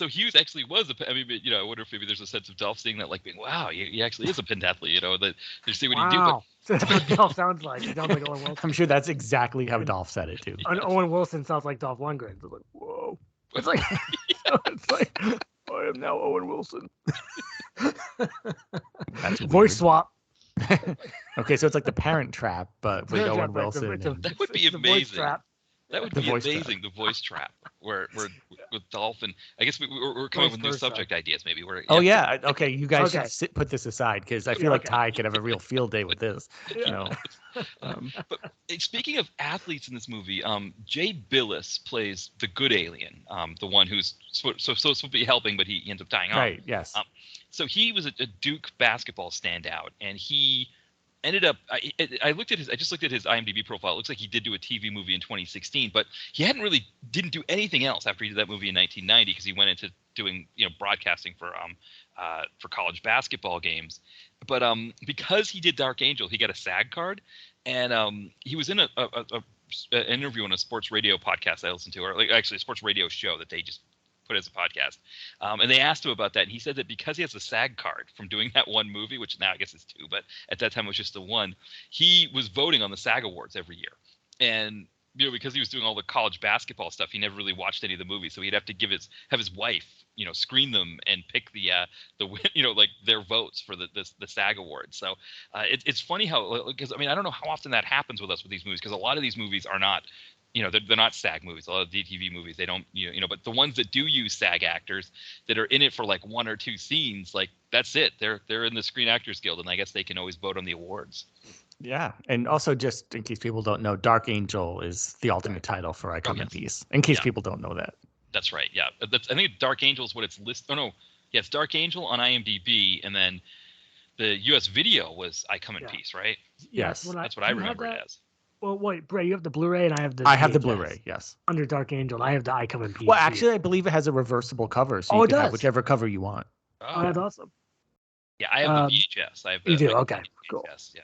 Hues actually was I wonder if maybe there's a sense of Dolph seeing that, wow, he actually is a pentathlete. That you see what he do. But that's what Dolph sounds like. He sounds like Owen Wilson. I'm sure that's exactly how Dolph said it too. And Owen Wilson sounds like Dolph Lundgren. It's like, whoa. It's like, it's like, I am now Owen Wilson. That's voice swap. Okay, so it's like The Parent Trap, but with Parent Owen Trap, but Wilson. and- That would be it's the voice amazing. trap. That would The be voice trap. amazing. The voice trap, where with Dolphin. I guess we're coming up with new versa. subject ideas. Maybe we're. Oh yeah, okay. You guys Okay. should put this aside because I feel like Okay. Ty could have a real field day with this. You Yeah. know, um, But speaking of athletes in this movie, Jay Billis plays the good alien, the one who's supposed to be helping, but he ends up dying off. right? Yes. So he was a Duke basketball standout, and he ended up. I just looked at his IMDb profile. It looks like he did do a TV movie in 2016, but he didn't do anything else after he did that movie in 1990 because he went into doing broadcasting for college basketball games. But because he did Dark Angel, he got a SAG card, and he was in an interview on a sports radio podcast I listened to, or actually a sports radio show that they just put as a podcast, and they asked him about that, and he said that because he has a SAG card from doing that one movie, which now I guess is 2, but at that time it was just the one, he was voting on the SAG Awards every year, and because he was doing all the college basketball stuff, he never really watched any of the movies, so he'd have to have his wife screen them and pick the like their votes for the SAG Awards. So it's funny how, because I don't know how often that happens with us with these movies, because a lot of these movies are not. They're not SAG movies. A lot of DTV movies, they don't, but the ones that do use SAG actors that are in it for like 1 or 2 scenes, like that's it. They're in the Screen Actors Guild, and I guess they can always vote on the awards. Yeah, and also just in case people don't know, Dark Angel is the alternate title for I Come in Peace. In case people don't know that. That's right. Yeah, I think Dark Angel is what it's listed. Oh no, yeah, it's Dark Angel on IMDb, and then the U.S. video was I Come in Peace, right? Yes, that's what I remember it as. Well, wait, Bray, you have the Blu-ray and I have the I have the VHS. Blu-ray, yes. Under Dark Angel, and I have the I Come in Peace. Well, actually, I believe it has a reversible cover, so you can have whichever cover you want. Oh, that's awesome. Yeah, I have the VHS. I have the, you do? Okay, cool. VHS, yeah.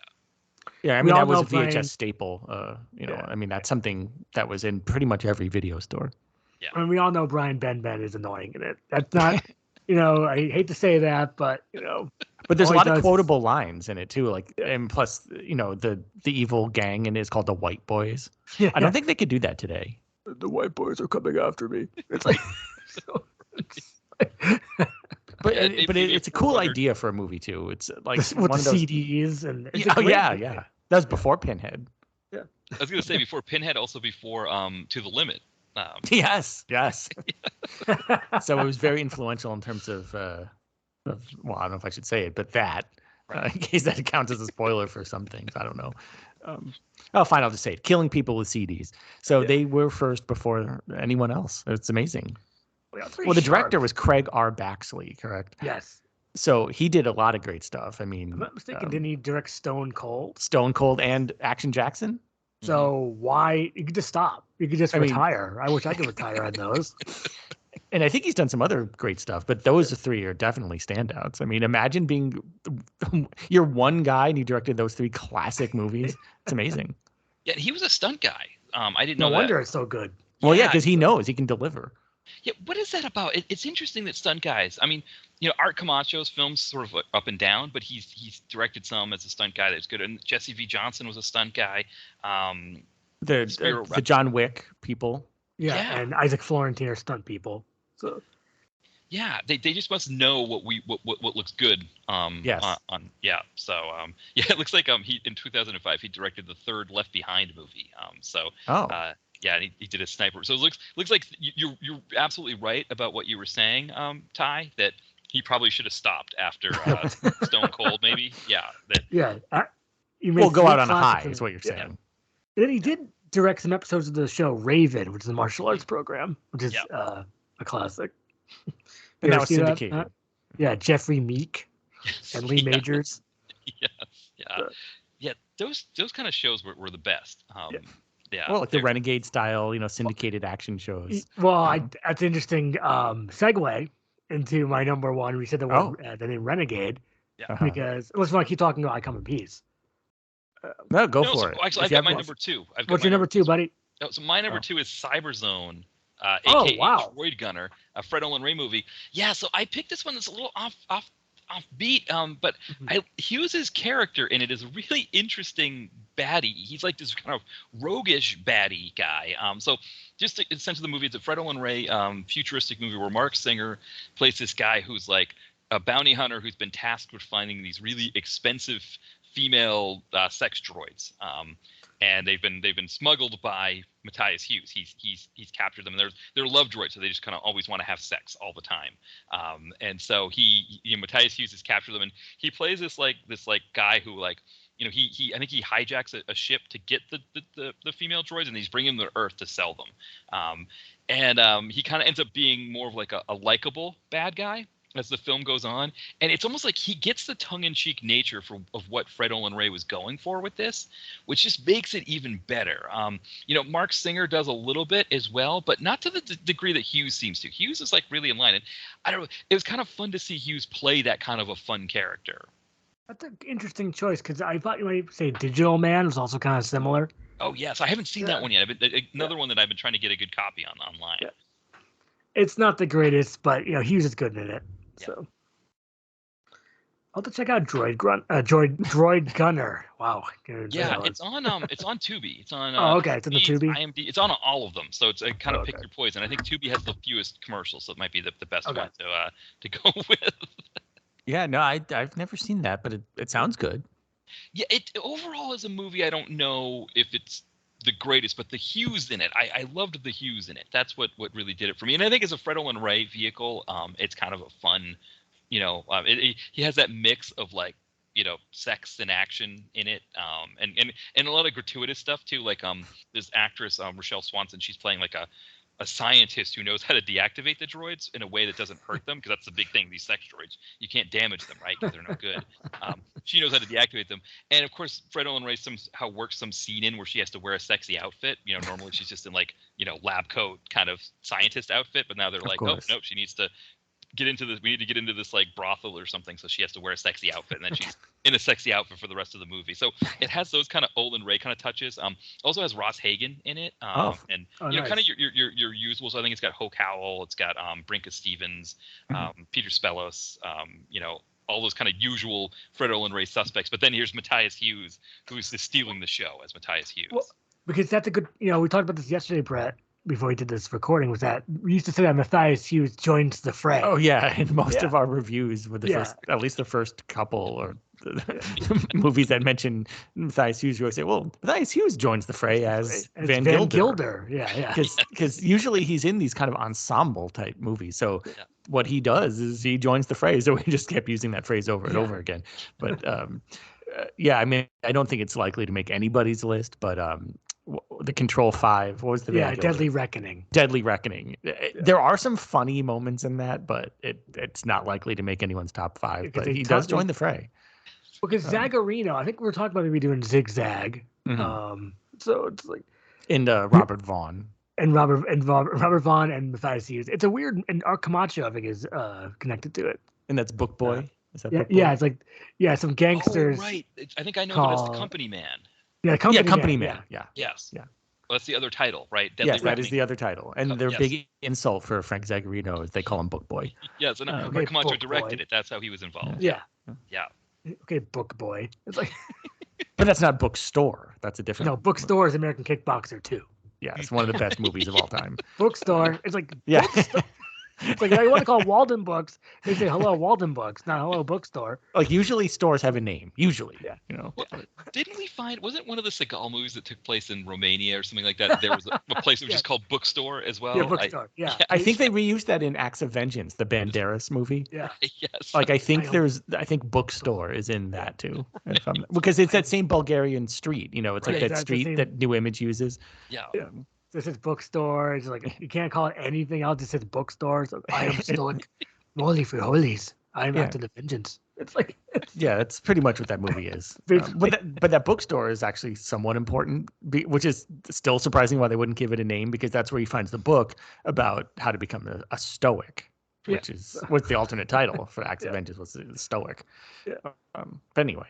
Yeah, We that all was a know VHS Brian- staple. That's something that was in pretty much every video store. Yeah. I mean, we all know Brian Ben is annoying in it. That's not, I hate to say that, but But there's a all he lot of does- quotable lines in it too, like, and plus, the evil gang in it is called the White Boys. Yeah. I don't think they could do that today. The White Boys are coming after me. It's like, But Yeah, it's a cool 400 idea for a movie too. It's like with one the of those. CDs and it's Yeah, a great yeah, movie. yeah. That was before Pinhead. I was going to say before Pinhead, also before To the Limit. Yes. So it was very influential in terms of well, I don't know if I should say it, but that, in case that counts as a spoiler for some things, I don't know. Oh, fine, I'll just say it. Killing people with CDs. So they were first before anyone else. It's amazing. Well, the director was Craig R. Baxley, correct? Yes. So he did a lot of great stuff. I mean, I'm not mistaken, didn't he direct Stone Cold? Stone Cold and Action Jackson. So why you could just stop? You could just retire. I wish I could retire on those. And I think he's done some other great stuff, but those 3 are definitely standouts. I mean, imagine being you're one guy and you directed those 3 classic movies. It's amazing. Yeah, he was a stunt guy. I didn't know No that. wonder it's so good. Well, yeah, because he knows he can deliver. Yeah, what is that about? It's interesting that stunt guys. I mean, Art Camacho's films sort of up and down, but he's directed some as a stunt guy that's good. And Jesse V. Johnson was a stunt guy. The John Wick people. Yeah, and Isaac Florentine are stunt people. So yeah, they just must know what looks good. Yes. So it looks like he in 2005 he directed the 3rd Left Behind movie. Yeah, and he did a sniper. So it looks like you're absolutely right about what you were saying, Ty, that he probably should have stopped after Stone Cold, maybe. Yeah. We'll go out on a high, is what you're saying. And then he did direct some episodes of the show Raven, which is a martial arts program, which is a classic. And that was see syndicated. Yeah, Jeffrey Meek and Lee Majors. Yeah. Those kind of shows were the best. Yeah. Well, like the Renegade style, syndicated action shows. Well, that's interesting segue into my number one. We said the name Renegade because let's not keep talking about I Come in Peace. No, go for it. Actually, I've got my number 2. What's your number 2, buddy? Oh, so my number 2 is Cyberzone, aka Droid Gunner, a Fred Olen Ray movie. Yeah, so I picked this one that's a little offbeat, but Hues' character in it is a really interesting baddie. He's like this kind of roguish baddie guy. So just in the sense of the movie, it's a Fred Olen Ray futuristic movie where Mark Singer plays this guy who's like a bounty hunter who's been tasked with finding these really expensive female sex droids, and they've been smuggled by Matthias Hues. He's captured them. They're love droids, so they just kind of always want to have sex all the time. And so Matthias Hues has captured them, and he plays this guy who I think he hijacks a ship to get the female droids, and he's bringing them to Earth to sell them. And he kind of ends up being more of like a likable bad guy as the film goes on, and it's almost like he gets the tongue-in-cheek nature of what Fred Olen Ray was going for with this, which just makes it even better. Mark Singer does a little bit as well, but not to the degree that Hues seems to. Hues is like really in line, and I don't know. It was kind of fun to see Hues play that kind of a fun character. That's an interesting choice, because I thought you might say Digital Man was also kind of similar. Oh yes, I haven't seen that one yet. Another one that I've been trying to get a good copy online. Yeah. It's not the greatest, but Hues is good in it. So I'll have to check out Droid Gunner. Wow. Yeah, it's on Tubi. It's on okay, it's on the Tubi. IMDb. It's on all of them, so it's kind of pick your poison. I think Tubi has the fewest commercials, so it might be the best one to go with. Yeah, no, I've never seen that, but it sounds good. Yeah, it overall as a movie, I don't know if it's the greatest, but the Hues in it, I loved the Hues in it. That's what really did it for me. And I think as a Fred Olen Ray vehicle, it's kind of a fun, he has that mix of sex and action in it, and a lot of gratuitous stuff too. Like this actress Rochelle Swanson, she's playing like a scientist who knows how to deactivate the droids in a way that doesn't hurt them, because that's the big thing. These sex droids, you can't damage them, right? Because they're no good. She knows how to deactivate them, and of course, Fred Olen Ray somehow works some scene in where she has to wear a sexy outfit. Normally she's just in lab coat kind of scientist outfit, but now they're like, oh no, she needs to get into this. We need to get into this brothel or something, so she has to wear a sexy outfit, and then she's in a sexy outfit for the rest of the movie. So it has those kind of Olen Ray kind of touches. Also has Ross Hagen in it, nice. Kind of your usual. So I think it's got Hoke Howell, it's got Brinka Stevens, Peter Spellos, all those kind of usual Fred Olen Ray suspects. But then here's Matthias Hues, who's stealing the show as Matthias Hues. Well, because that's a good. We talked about this yesterday, Brett. Before we did this recording, was that we used to say that Matthias Hues joins the fray. Oh yeah, in most of our reviews with at least the first couple or movies that mention Matthias Hues, we always say, well, Matthias Hues joins the fray as Van Gilder. Yeah. Because usually he's in these kind of ensemble type movies. So what he does is he joins the fray. So we just kept using that phrase over and over again. But I mean, I don't think it's likely to make anybody's list, but the Control 5, what was the Van Gilder? Deadly Reckoning. Deadly Reckoning. There are some funny moments in that, but it's not likely to make anyone's top 5. But he does join the fray. Because Zagarino, I think we were talking about maybe doing Zigzag. Mm-hmm. So it's like Robert Vaughn. And Robert Vaughn and Matthias Hues. It's a weird, and Art Camacho, I think, is connected to it. And that's Book Boy. Is that Book Boy? Yeah, it's like some gangsters. Oh, right. I think I know that it's the Company Man. Yeah, Company Man. Yeah. Yes. Yeah. Well, that's the other title, right? Yes, that is the other title. And their big insult for Frank Zagarino is they call him Book Boy. Yes, and Art Camacho directed it. That's how he was involved. Yeah. Okay, Book Boy. It's like, but that's not Bookstore. That's a different. No, Bookstore is American Kickboxer 2. Yeah, it's one of the best movies of all time. Bookstore. It's like Bookstore. It's like, you want to call Walden Books, they say hello Walden Books, not hello Bookstore. Like usually stores have a name. Usually. Yeah. Well, didn't we find, wasn't one of the Seagal movies that took place in Romania or something like that? There was a place that was just called Bookstore as well. Yeah, Bookstore. I think they reused that in Acts of Vengeance, the Banderas movie. Yeah. Yes. Like I think Bookstore is in that too. Because it's that same Bulgarian street, it's like that street that New Image uses. Yeah. This is Bookstore. It's like you can't call it anything else. It says Bookstore. So I am stoic. Holy for holies. I am after the vengeance. It's like that's pretty much what that movie is. But that bookstore is actually somewhat important, which is still surprising why they wouldn't give it a name, because that's where he finds the book about how to become a stoic, which is what's the alternate title for Acts of Vengeance was the Stoic. Yeah. But anyway,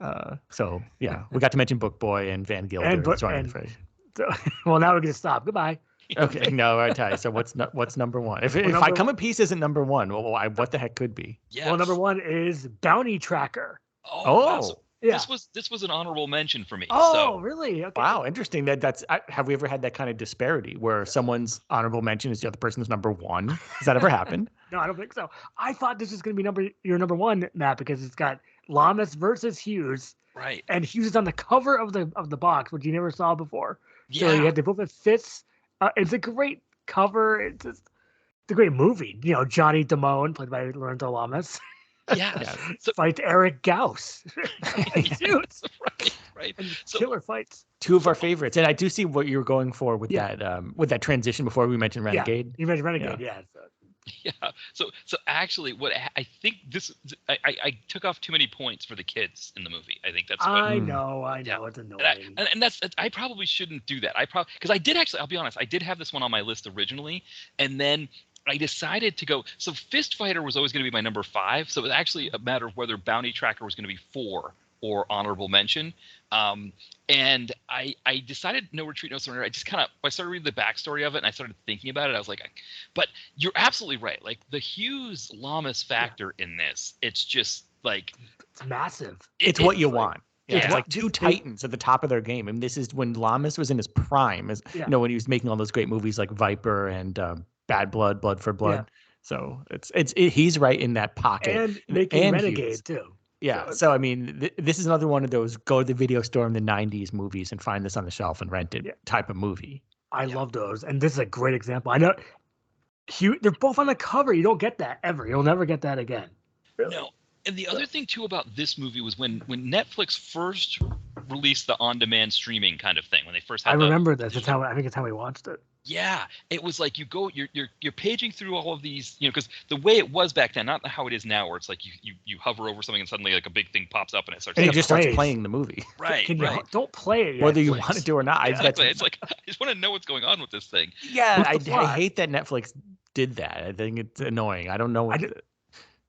we got to mention Book Boy and Van Gilder joining the phrase. So, well, now we're going to stop. Goodbye. Okay, no, all right. So what's number one? If I Come in Peace isn't number one, what the heck could be? Yes. Well, number one is Bounty Tracker. Oh, Yeah. This was an honorable mention for me. Oh, so. really? Okay. Wow, interesting. Have we ever had that kind of disparity where someone's honorable mention is the other person's number one? Has that ever happened? No, I don't think so. I thought this was going to be your number one, Matt, because it's got Lamas versus Hues. Right. And Hues is on the cover of the box, which you never saw before. Yeah. So you had to both have fists. It's a great cover. It's a great movie. You know, Johnny Damone, played by Lorenzo Lamas. Yeah. So, fights Eric Gauss. right. So, killer fights. Two of our favorites, and I do see what you were going for with that transition before we mentioned Renegade. Yeah, you mentioned Renegade, yeah. Yeah. So actually, what I think I took off too many points for the kids in the movie. I think that's. I know. It's annoying. And that's I probably shouldn't do that. Because I did actually. I'll be honest. I did have this one on my list originally, and then I decided to go. So Fist Fighter was always going to be my number 5. So it was actually a matter of whether Bounty Tracker was going to be 4 or honorable mention. And I decided No Retreat, No Surrender. I started reading the backstory of it and I started thinking about it. I was like, but you're absolutely right. Like the Hues Lamas factor in this, it's just like, it's massive. It's what you want. Yeah, Yeah. it's like two titans at the top of their game. I mean, this is when Lamas was in his prime, when he was making all those great movies like Viper and Bad Blood, Blood for Blood. Yeah. So he's right in that pocket. And making Renegade Hues. too. Yeah. So I mean, this is another one of those go to the video store in the '90s movies and find this on the shelf and rent it type of movie. I love those, and this is a great example. I know they're both on the cover. You don't get that ever. You'll never get that again. Really. No. And the other thing too about this movie was when Netflix first released the on-demand streaming kind of thing. When they first had I remember this. I think it's how we watched it. Yeah, it was like you're paging through all of these, because the way it was back then, not how it is now, where it's like you hover over something and suddenly like a big thing pops up and it starts. And it just starts playing the movie. Right. Don't play it yet, whether you want to do or not. Exactly. It's like I just want to know what's going on with this thing. Yeah, I hate that Netflix did that. I think it's annoying. I don't know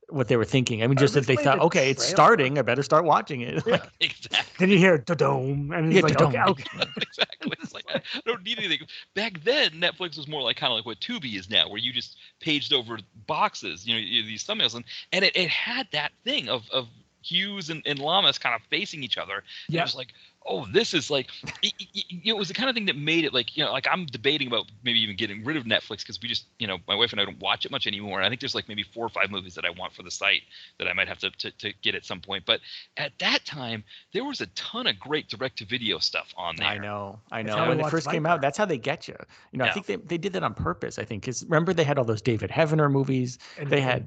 what they were thinking. I mean, just that they thought, okay, it's starting. I better start watching it. Yeah. Exactly. Then you hear da-dome, and it's like, okay. Exactly. It's like, I don't need anything. Back then, Netflix was more like kind of like what Tubi is now, where you just paged over boxes, these thumbnails, and it had that thing of Hues and Lamas kind of facing each other. And it was like, oh, this is like, it was the kind of thing that made it like, like I'm debating about maybe even getting rid of Netflix because we just, my wife and I don't watch it much anymore. And I think there's like maybe 4 or 5 movies that I want for the site that I might have to get at some point. But at that time, there was a ton of great direct-to-video stuff on there. I know. When it first came out, that's how they get you. I think they did that on purpose, I think. Because remember, they had all those David Heavener movies. And they had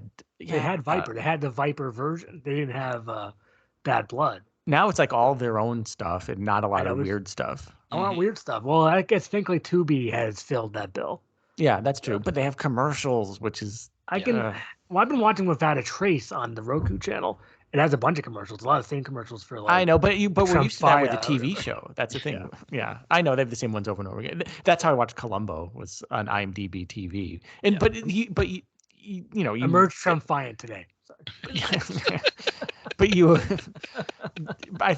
Viper. They had the Viper version. They didn't have Bad Blood. Now it's like all their own stuff and not a lot of weird stuff. I want weird stuff. Well, I guess thankfully Tubi has filled that bill. Yeah, that's true. But they have commercials, which is I've been watching Without a Trace on the Roku channel. It has a bunch of commercials, a lot of the same commercials for like. I know, but we're used to that with the TV or show. That's the thing. Yeah, I know they have the same ones over and over again. That's how I watched Columbo, was on IMDb TV. And but you emerged triumphant today. Sorry.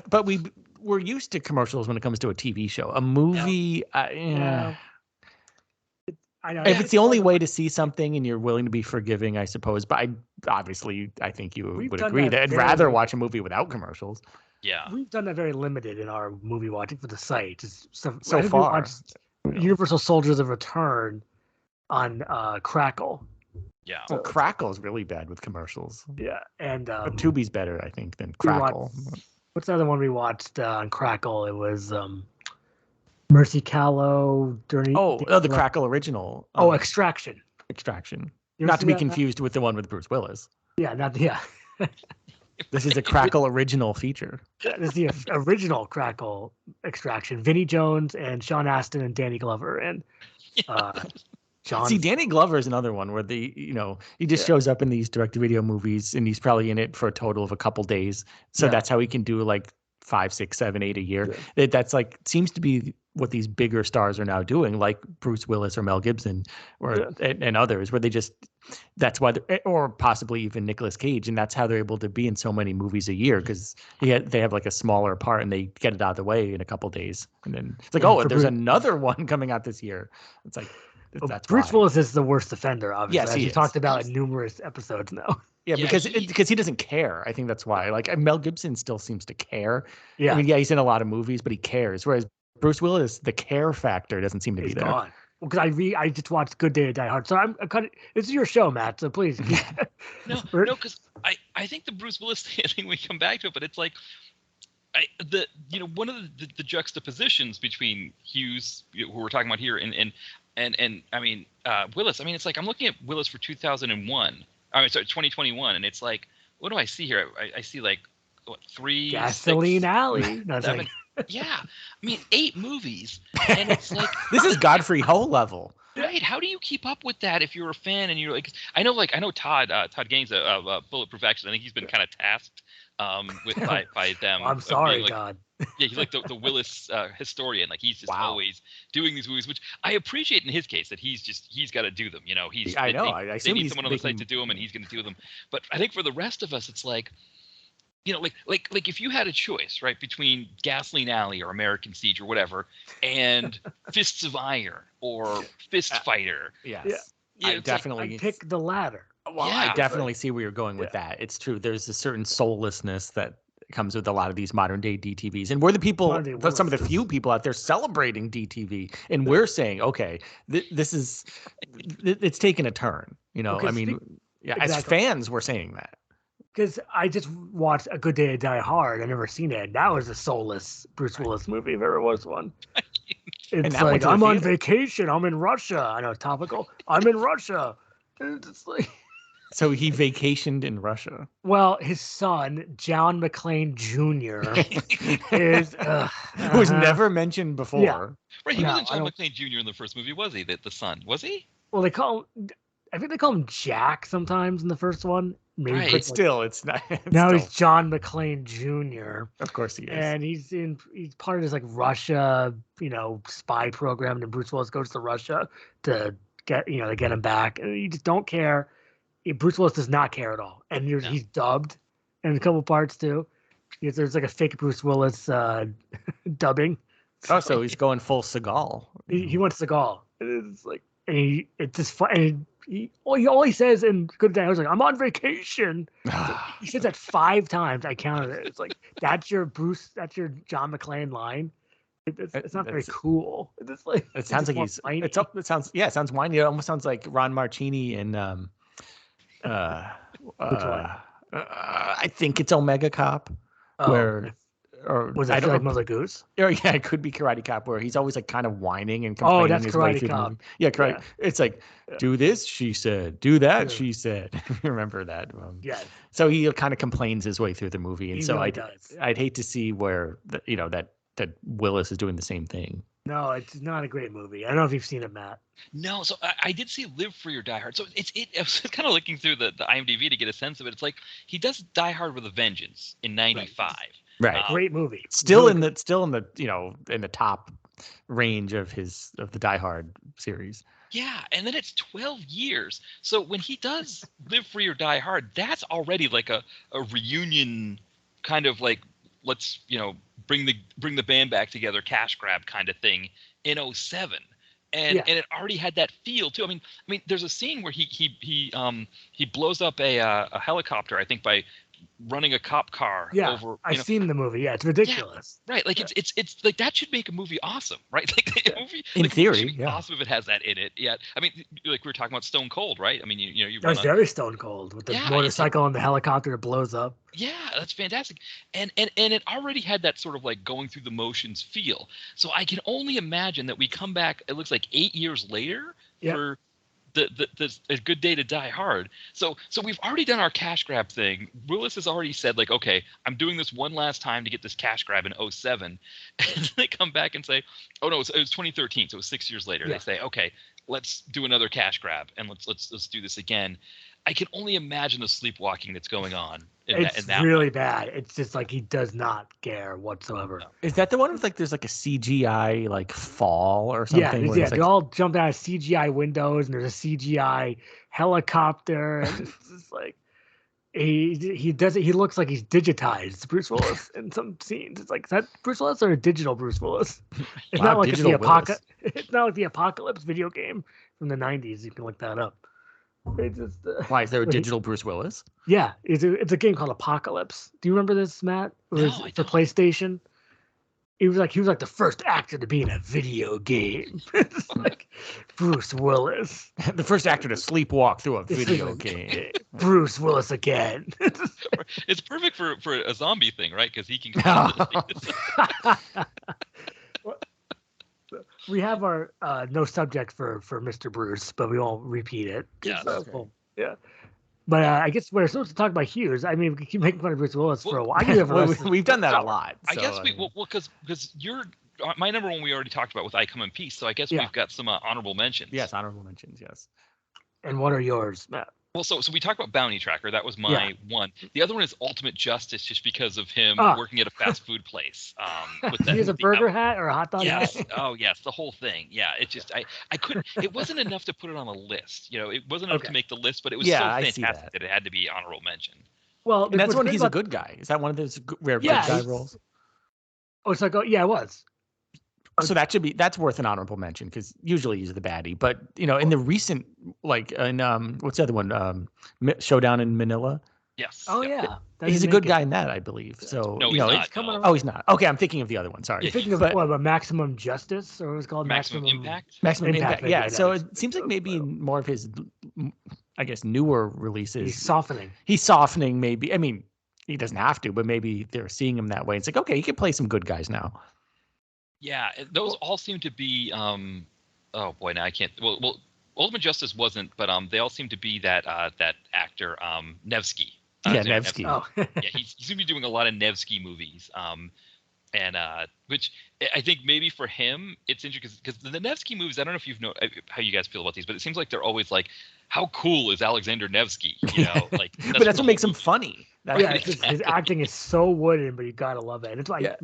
But we're used to commercials when it comes to a TV show. A movie, I know. If it's the only way to see something and you're willing to be forgiving, I suppose. But I think you would agree that I'd rather watch a movie without commercials. Yeah, we've done that very limited in our movie watching for the site. So far, Universal Soldiers of Return on Crackle. Yeah. Well, Crackle is really bad with commercials. Yeah, and but Tubi's better, I think, than Crackle. What's the other one we watched on Crackle? It was Mercy Callow. The Crackle original. Extraction. Not to be confused with the one with Bruce Willis. Yeah, This is a Crackle original feature. This is the original Crackle Extraction. Vinnie Jones and Sean Astin and Danny Glover and John. See, Danny Glover is another one where he just shows up in these direct-to-video movies and he's probably in it for a total of a couple days. So that's how he can do like 5, 6, 7, 8 a year. Yeah. That's like seems to be what these bigger stars are now doing, like Bruce Willis or Mel Gibson and others, where they just that's why or possibly even Nicolas Cage, and that's how they're able to be in so many movies a year because they have like a smaller part and they get it out of the way in a couple days, and then it's like there's another one coming out this year. It's like. That's Bruce Willis is the worst offender, obviously. Yes, he talked about in numerous episodes now. Yeah, Yeah, because he doesn't care. I think that's why. Like Mel Gibson still seems to care. Yeah. I mean, yeah, he's in a lot of movies, but he cares. Whereas Bruce Willis, the care factor doesn't seem to be He's there. gone. Because I just watched Good Day to Die Hard. So I'm kind of, this is your show, Matt. So please. No, because I think the Bruce Willis thing we come back to it, but it's like one of the juxtapositions between Hues, who we're talking about here, and I mean Willis. I mean, it's like I'm looking at Willis for 2001. I mean, sorry, 2021, and it's like, what do I see here? I see like what, 3 Gasoline 6, Alley. No, 7. Yeah, I mean 8 movies, and it's like This is Godfrey Ho level. right. How do you keep up with that if you're a fan and you're like, I know Todd Gaines of Bulletproof Action. I think he's been kind of tasked by them. I'm sorry, being, like, God. Yeah, he's like the Willis historian. Like he's just Wow. always doing these movies, which I appreciate in his case that he's got to do them. You know, I know. They assume need he's someone on the making- site to do them, and he's going to do them. But I think for the rest of us, it's like, you know, like if you had a choice, right, between Gasoline Alley or American Siege or whatever, and Fists of Iron or Fist Fighter. Yes. Yeah. Yeah, I it's like, definitely I pick the latter. Well, Yeah. I definitely see where you're going with that. It's true. There's a certain soullessness that comes with a lot of these modern day DTVs, and we're the people, Modern day some of the Willises. few people out there celebrating DTV, and we're saying, okay, this is, it's taken a turn. You know, Okay, I mean, as exactly. fans, we're saying that. Because I just watched A Good Day to Die Hard. I never seen it. That was a soulless Bruce Willis movie, if there was one. It's that went like, to the I'm on theater. vacation. I'm in Russia. I know, topical. I'm in Russia. And it's just like, So he vacationed in Russia. well, his son, John McClane Jr., is Who was never mentioned before. right, he No, wasn't I John don't- McClane Jr. in the first movie, was he? The son, was he? Well, they call him. I think they call him Jack sometimes in the first one. Maybe Right. put, But still, it's not. now still, he's John McClane Jr. of course he is. And he's part of this like Russia, spy program. And Bruce Willis goes to Russia to get him back. And you just don't care. Bruce Willis does not care at all. And he's dubbed in a couple parts too. There's like a fake Bruce Willis dubbing. So he's going full Seagal. He went to Seagal. It's like, and it's just fun. And all he says in Good Day, I was like, I'm on vacation. He says that 5 times. I counted it. It's like, that's your John McClane line. It's not very cool. It's like, It sounds like just more whiny. it sounds whiny. It almost sounds like Ron Martini in I think it's Omega Cop, Oh, or was I that don't like know. Mother Goose? Or yeah, it could be Karate Cop, where he's always like kind of whining and Oh, complaining that's his way Karate through the Cop. movie. Yeah, karate. Yeah. It's like, do this, she said. Do that, Yeah. she said. Remember that? Yeah, So he kind of complains his way through the movie, and he so really does. I'd hate to see where that Willis is doing the same thing. No, it's not a great movie. I don't know if you've seen it, Matt. No, so I did see Live Free or Die Hard. So I was kind of looking through the IMDb to get a sense of it. It's like he does Die Hard with a Vengeance in '95. Right. Great movie. Still Really in the top range of the Die Hard series. Yeah, and then it's 12 years. So when he does Live Free or Die Hard, that's already like a reunion kind of like, let's bring the band back together, cash grab kind of thing in '07. And Yeah. and it already had that feel too. I mean, there's a scene where he blows up a helicopter, I think, by running a cop car Yeah, over. I've seen the movie. Yeah, it's ridiculous. Right, like it's like that should make a movie awesome, right? Like a movie, In like, theory, should be yeah. awesome if it has that in it. Yeah, I mean, like we were talking about Stone Cold, right? I mean, you That run was very stone cold with the Yeah, motorcycle and the helicopter that blows up. Yeah, that's fantastic. And it already had that sort of like going through the motions feel. So I can only imagine that we come back, it looks like 8 years later Yeah. for the A Good Day to Die Hard. So we've already done our cash grab thing. Willis has already said, like, okay, I'm doing this one last time to get this cash grab in '07. And then they come back and say, oh no, it was 2013, so it was 6 years later. Yeah. They say, okay, let's do another cash grab and let's do this again. I can only imagine the sleepwalking that's going on in It's that really bad. It's just like he does not care whatsoever. Is that the one with like there's like a CGI like fall or something? where Yeah, it's they like, all jump out of CGI windows, and there's a CGI helicopter, and it's just like he does it. He looks like he's digitized. It's Bruce Willis in some scenes. It's like, is that Bruce Willis or a digital Bruce Willis? It's Wow, not like digital it's the Willis. It's not like the Apocalypse video game from the '90s. You can look that up. It's just, Why is there a digital Bruce Willis? Yeah, it's a game called Apocalypse. Do you remember this, Matt? It was No, I for don't. PlayStation. He was like the first actor to be in a video game. It's like Bruce Willis. The first actor to sleepwalk through a It's video like- game. Bruce Willis again. It's perfect for a zombie thing, right? Because he can. We have our no subject for Mr. Bruce, but we won't repeat it. Yes. Yeah. But I guess we're supposed to talk about Hughes. I mean, we can keep making fun of Bruce Willis for a while. I can have a Well, rest of- we've done that a lot. I so, guess because you're my number one we already talked about with I Come in Peace, so I guess Yeah. we've got some honorable mentions. Yes, honorable mentions. Yes. And what are yours, Matt? Well, so we talked about Bounty Tracker. That was my one. The other one is Ultimate Justice, just because of him working at a fast food place. With that, He has a burger hat or a hot dog Yes. hat? Oh, yes. The whole thing. Yeah. It just I couldn't. It wasn't enough to put it on a list. It wasn't enough to make the list, but it was so I see fantastic that it had to be honorable mention. Well, And that's what's when great he's a about- good guy. Is that one of those rare Yeah, good guy he's- roles? Oh, it's like, it was. So that's worth an honorable mention because usually he's the baddie. But in the recent, like in what's the other one? Showdown in Manila. Yes. Oh, Yep. yeah. That He's a didn't good make guy it. in that, I believe. So No, he's not. It's coming No. around. Oh, he's not. Okay, I'm thinking of the other one. Sorry. You're thinking of But- what, Maximum Justice, or what was it called? Maximum Impact. Maximum Impact, Impact. maybe Yeah. that So is- it seems like maybe in more of his, I guess, newer releases. He's softening. He's softening. Maybe. I mean, he doesn't have to, but maybe they're seeing him that way. It's like, okay, he can play some good guys now. Yeah. Those all seem to be. Oh boy, now I can't. Well, Ultimate Justice wasn't, but they all seem to be that actor Nevsky. Yeah, Zara Nevsky. Oh, Yeah, he's going to be doing a lot of Nevsky movies. And which I think maybe for him it's interesting because the Nevsky movies, I don't know if you've how you guys feel about these, but it seems like they're always like, how cool is Alexander Nevsky? Like, But that's what makes him funny. That's yeah, it's just, his acting is so wooden, but you gotta love it. It's like, Yeah.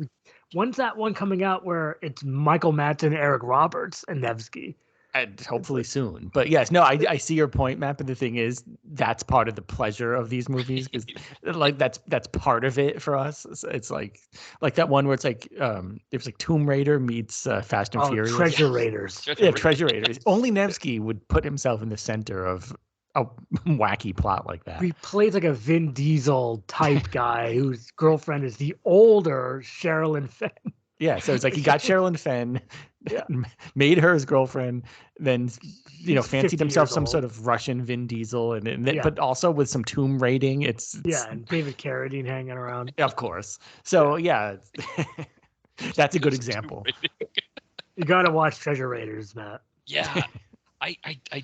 when's that one coming out where it's Michael Madsen, Eric Roberts, and Nevsky? And hopefully soon. But yes, no, I see your point, Matt. But the thing is, that's part of the pleasure of these movies because, like, that's part of it for us. It's like that one where it's like it was like Tomb Raider meets Fast and Furious. Treasure Raiders. Yeah, Treasure Raiders. Only Nevsky would put himself in the center of a wacky plot like that. He plays like a Vin Diesel type guy whose girlfriend is the older Sherilyn Fenn. Yeah, so it's like he got Sherilyn Fenn, made her his girlfriend, then He's fancied 50 himself years some old. sort of Russian Vin Diesel, and then, Yeah. but also with some Tomb Raiding. It's Yeah, and David Carradine hanging around. of course. So yeah, that's a good example. You gotta watch Treasure Raiders, Matt. Yeah. I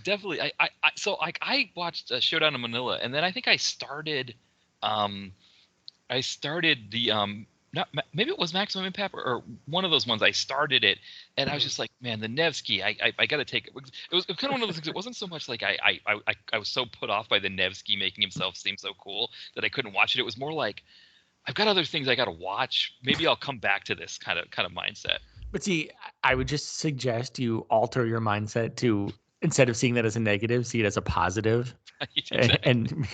definitely so like I watched Showdown in Manila, and then I think I started the maybe it was Maximum Impact or one of those ones. I started it, and I was just like, man, the Nevsky, I got to take it. It was kind of one of those things. It wasn't so much like I was so put off by the Nevsky making himself seem so cool that I couldn't watch it. It was more like, I've got other things I got to watch. Maybe I'll come back to this kind of mindset. But see, I would just suggest you alter your mindset to, instead of seeing that as a negative, see it as a positive. And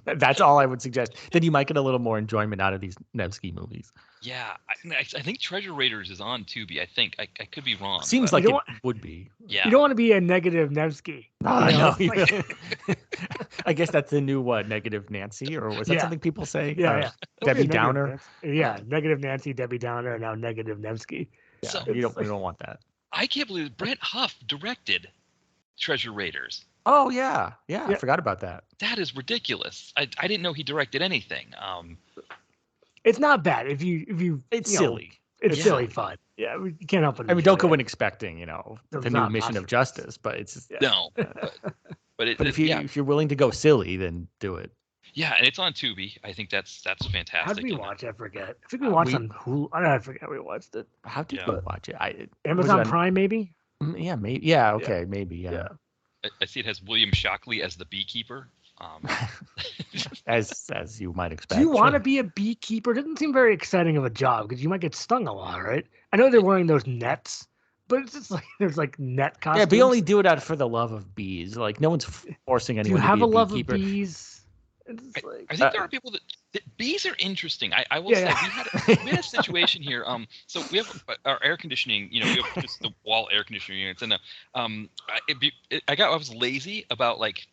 that's all I would suggest. Then you might get a little more enjoyment out of these Nevsky movies. Yeah, I think Treasure Raiders is on Tubi. I think I could be wrong. Seems but- like You it don't would be. yeah. You don't want to be a negative Nevsky. I You know, know. like- I guess that's the new negative Nancy, or was that Yeah. something people say? Yeah, yeah. Debbie Negative Downer. Nancy. Yeah, negative Nancy, Debbie Downer, and now negative Nevsky. Yeah, So- you don't want that. I can't believe Brent Huff directed Treasure Raiders. Oh yeah, I Yeah. forgot about that. That is ridiculous. I didn't know he directed anything. It's not bad if you. It's you know, silly. It's Yeah. silly fun. Yeah, you can't help it. I mean, don't enjoy go it. in expecting, the It's new not mission of monstrous. justice, but it's. Yeah. No, but But if you're willing to go silly, then do it. yeah, and it's on Tubi. I think that's fantastic. How did we And, watch? I forget. I think we watched we- on Hulu. I forget we watched it. How did Yeah. you watch it? Was Amazon it on- Prime, maybe. Yeah, maybe. Yeah, okay, maybe. Yeah. I see it has William Shockley as the beekeeper. As you might expect. Do you want to sure. be a beekeeper? It doesn't seem very exciting of a job because you might get stung a lot, right? I know they're wearing those nets, but it's just like there's like net costumes. Yeah, but you only do it out for the love of bees. Like no one's forcing Do anyone you have to a be love beekeeper. of bees? It's like, I think there are people that bees are interesting. I will say we had a situation here. So we have our air conditioning. We have just the wall air conditioning units, and I was lazy about like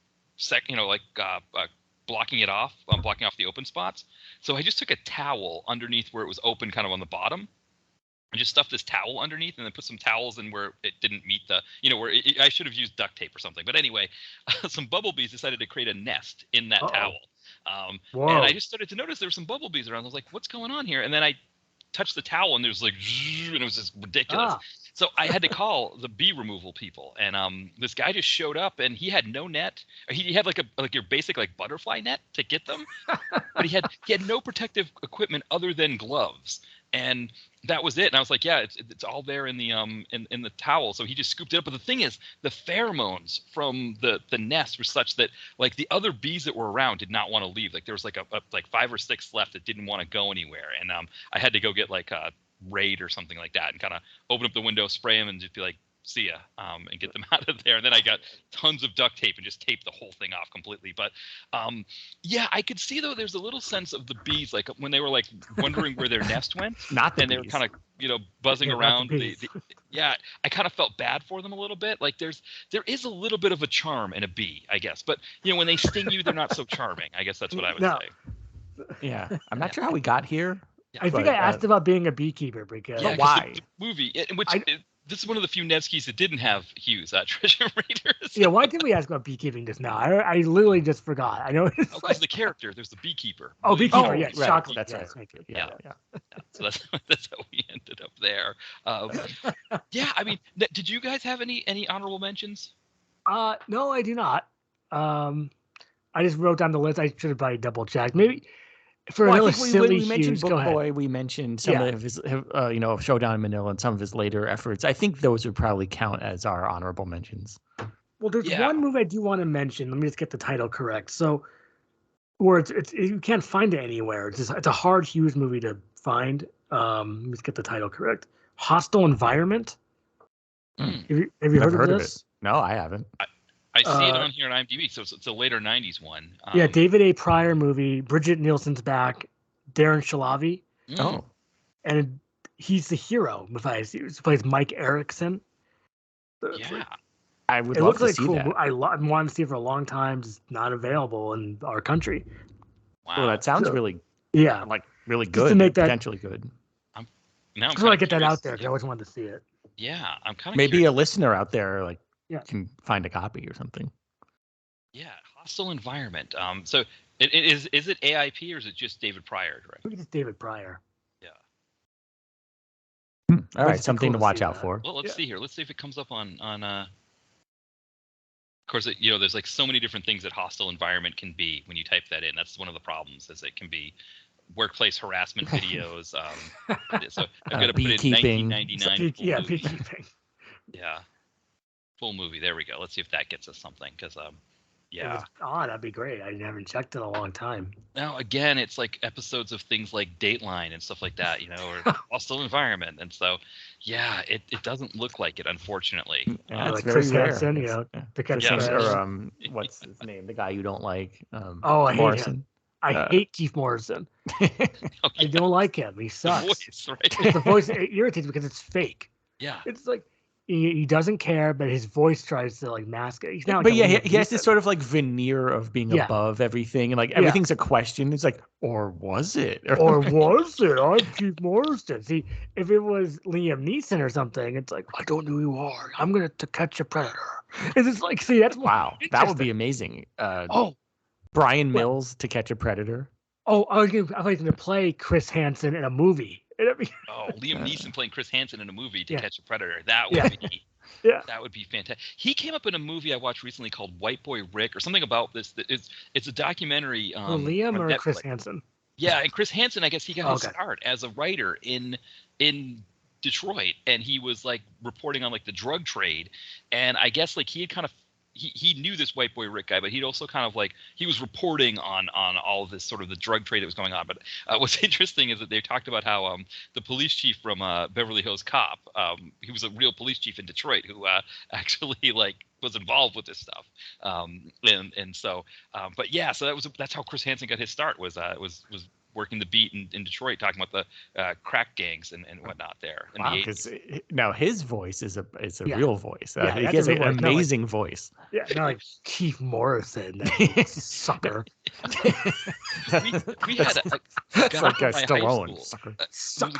blocking it off, blocking off the open spots. So I just took a towel underneath where it was open, kind of on the bottom, and just stuffed this towel underneath, and then put some towels in where it didn't meet the, I should have used duct tape or something. But anyway, some bumblebees decided to create a nest in that towel. And I just started to notice there were some bumblebees around. I was like, what's going on here? And then I touched the towel, and there was like, and it was just ridiculous. So I had to call the bee removal people, and this guy just showed up, and he had no net. He had like your basic like butterfly net to get them, but he had no protective equipment other than gloves, and that was it. And I was like, yeah, it's all there in the in the towel. So he just scooped it up. But the thing is, the pheromones from the nest were such that like the other bees that were around did not want to leave. Like there was like like 5 or 6 left that didn't want to go anywhere, and I had to go get like a Raid or something like that and kind of open up the window, spray them, and just be like, see ya, and get them out of there. And then I got tons of duct tape and just taped the whole thing off completely. But yeah, I could see though there's a little sense of the bees, like when they were like wondering where their nest went, they were kind of buzzing around. Yeah, I kind of felt bad for them a little bit. Like there is a little bit of a charm in a bee, I guess. But when they sting you, they're not so charming. I guess that's what I would say. Yeah, I'm not sure how we got here. I think I asked about being a beekeeper because why? The movie, this is one of the few Nevskys that didn't have Hues, Treasure Raiders. Yeah, why did we ask about beekeeping just now? I literally just forgot. I know. Because the character, there's the beekeeper. Oh, beekeeper, yeah, right. shocking. That's yes, right. Yeah. So that's how we ended up there. Yeah, I mean, did you guys have any honorable mentions? No, I do not. I just wrote down the list. I should have probably double checked. Maybe. I think we mentioned Book Boy. We mentioned some of his, Showdown in Manila and some of his later efforts. I think those would probably count as our honorable mentions. Well, there's one movie I do want to mention. Let me just get the title correct. So, or it's you can't find it anywhere. It's a hard Hues movie to find. Let me just get the title correct. Hostile Environment. Have you heard of this? No, I haven't. I see it on here on IMDb, so it's a later '90s one. Yeah, David A. Pryor movie. Bridget Nielsen's back. Darren Shalavi. Oh, and he's the hero. Matthias Hues plays Mike Erickson. Yeah, I would love to see cool. that. I wanted to see it for a long time. It's not available in our country. Wow, well, that sounds really really good. To make that potentially good. I'm just want to get that out there because I always wanted to see it. Yeah, I'm kind of maybe curious. a listener out there can find a copy or something. Yeah, Hostile Environment. So is it AIP or is it just David Pryor directing? I think it's David Pryor. Yeah. All right, something to watch out for. Well, let's see here. Let's see if it comes up on. Of course, there's like so many different things that Hostile Environment can be when you type that in. That's one of the problems, is it can be workplace harassment videos. So I'm gonna put it in 1999. Beekeeping. Yeah. Full movie. There we go. Let's see if that gets us something. Because that'd be great. I haven't checked in a long time. Now again, it's like episodes of things like Dateline and stuff like that, or Hostile Environment, and so it doesn't look like it, unfortunately. Yeah, like Chris Hansen, or what's his name? The guy you don't like. I Morrison. hate him. I hate Keith Morrison. I don't like him. He sucks. The voice, right? The voice irritates because it's fake. Yeah. It's like he doesn't care, but his voice tries to like mask it. He has this sort of like veneer of being above everything, and like everything's a question. It's like, or was it? Or was it? I'm Keith Morrison. See, if it was Liam Neeson or something, it's like, I don't know who you are. I'm gonna To Catch a Predator. It's just like, see, that's wow, that would be amazing. Brian Mills To Catch a Predator. Oh, I was going to play Chris Hansen in a movie. Liam Neeson playing Chris Hansen in a movie To Catch a Predator. That would be that would be fantastic. He came up in a movie I watched recently called White Boy Rick, or something about this. It's a documentary. Liam or Chris Hansen? Yeah, and Chris Hansen, I guess he got his start as a writer in Detroit, and he was like reporting on like the drug trade, and I guess like he had kind of. He knew this White Boy Rick guy, but he'd also kind of like he was reporting on all of this sort of the drug trade that was going on. But what's interesting is that they talked about how the police chief from Beverly Hills Cop, he was a real police chief in Detroit who actually like was involved with this stuff. So that's how Chris Hansen got his start was working the beat in Detroit, talking about the crack gangs and whatnot there in the 80s. Because now his voice is a Yeah. real voice. Yeah, He that's has a an real voice. No, like- amazing voice. Yeah, not like Keith Morrison, that sucker. we had a It's guy like from a my high Stallone. school. Sucker.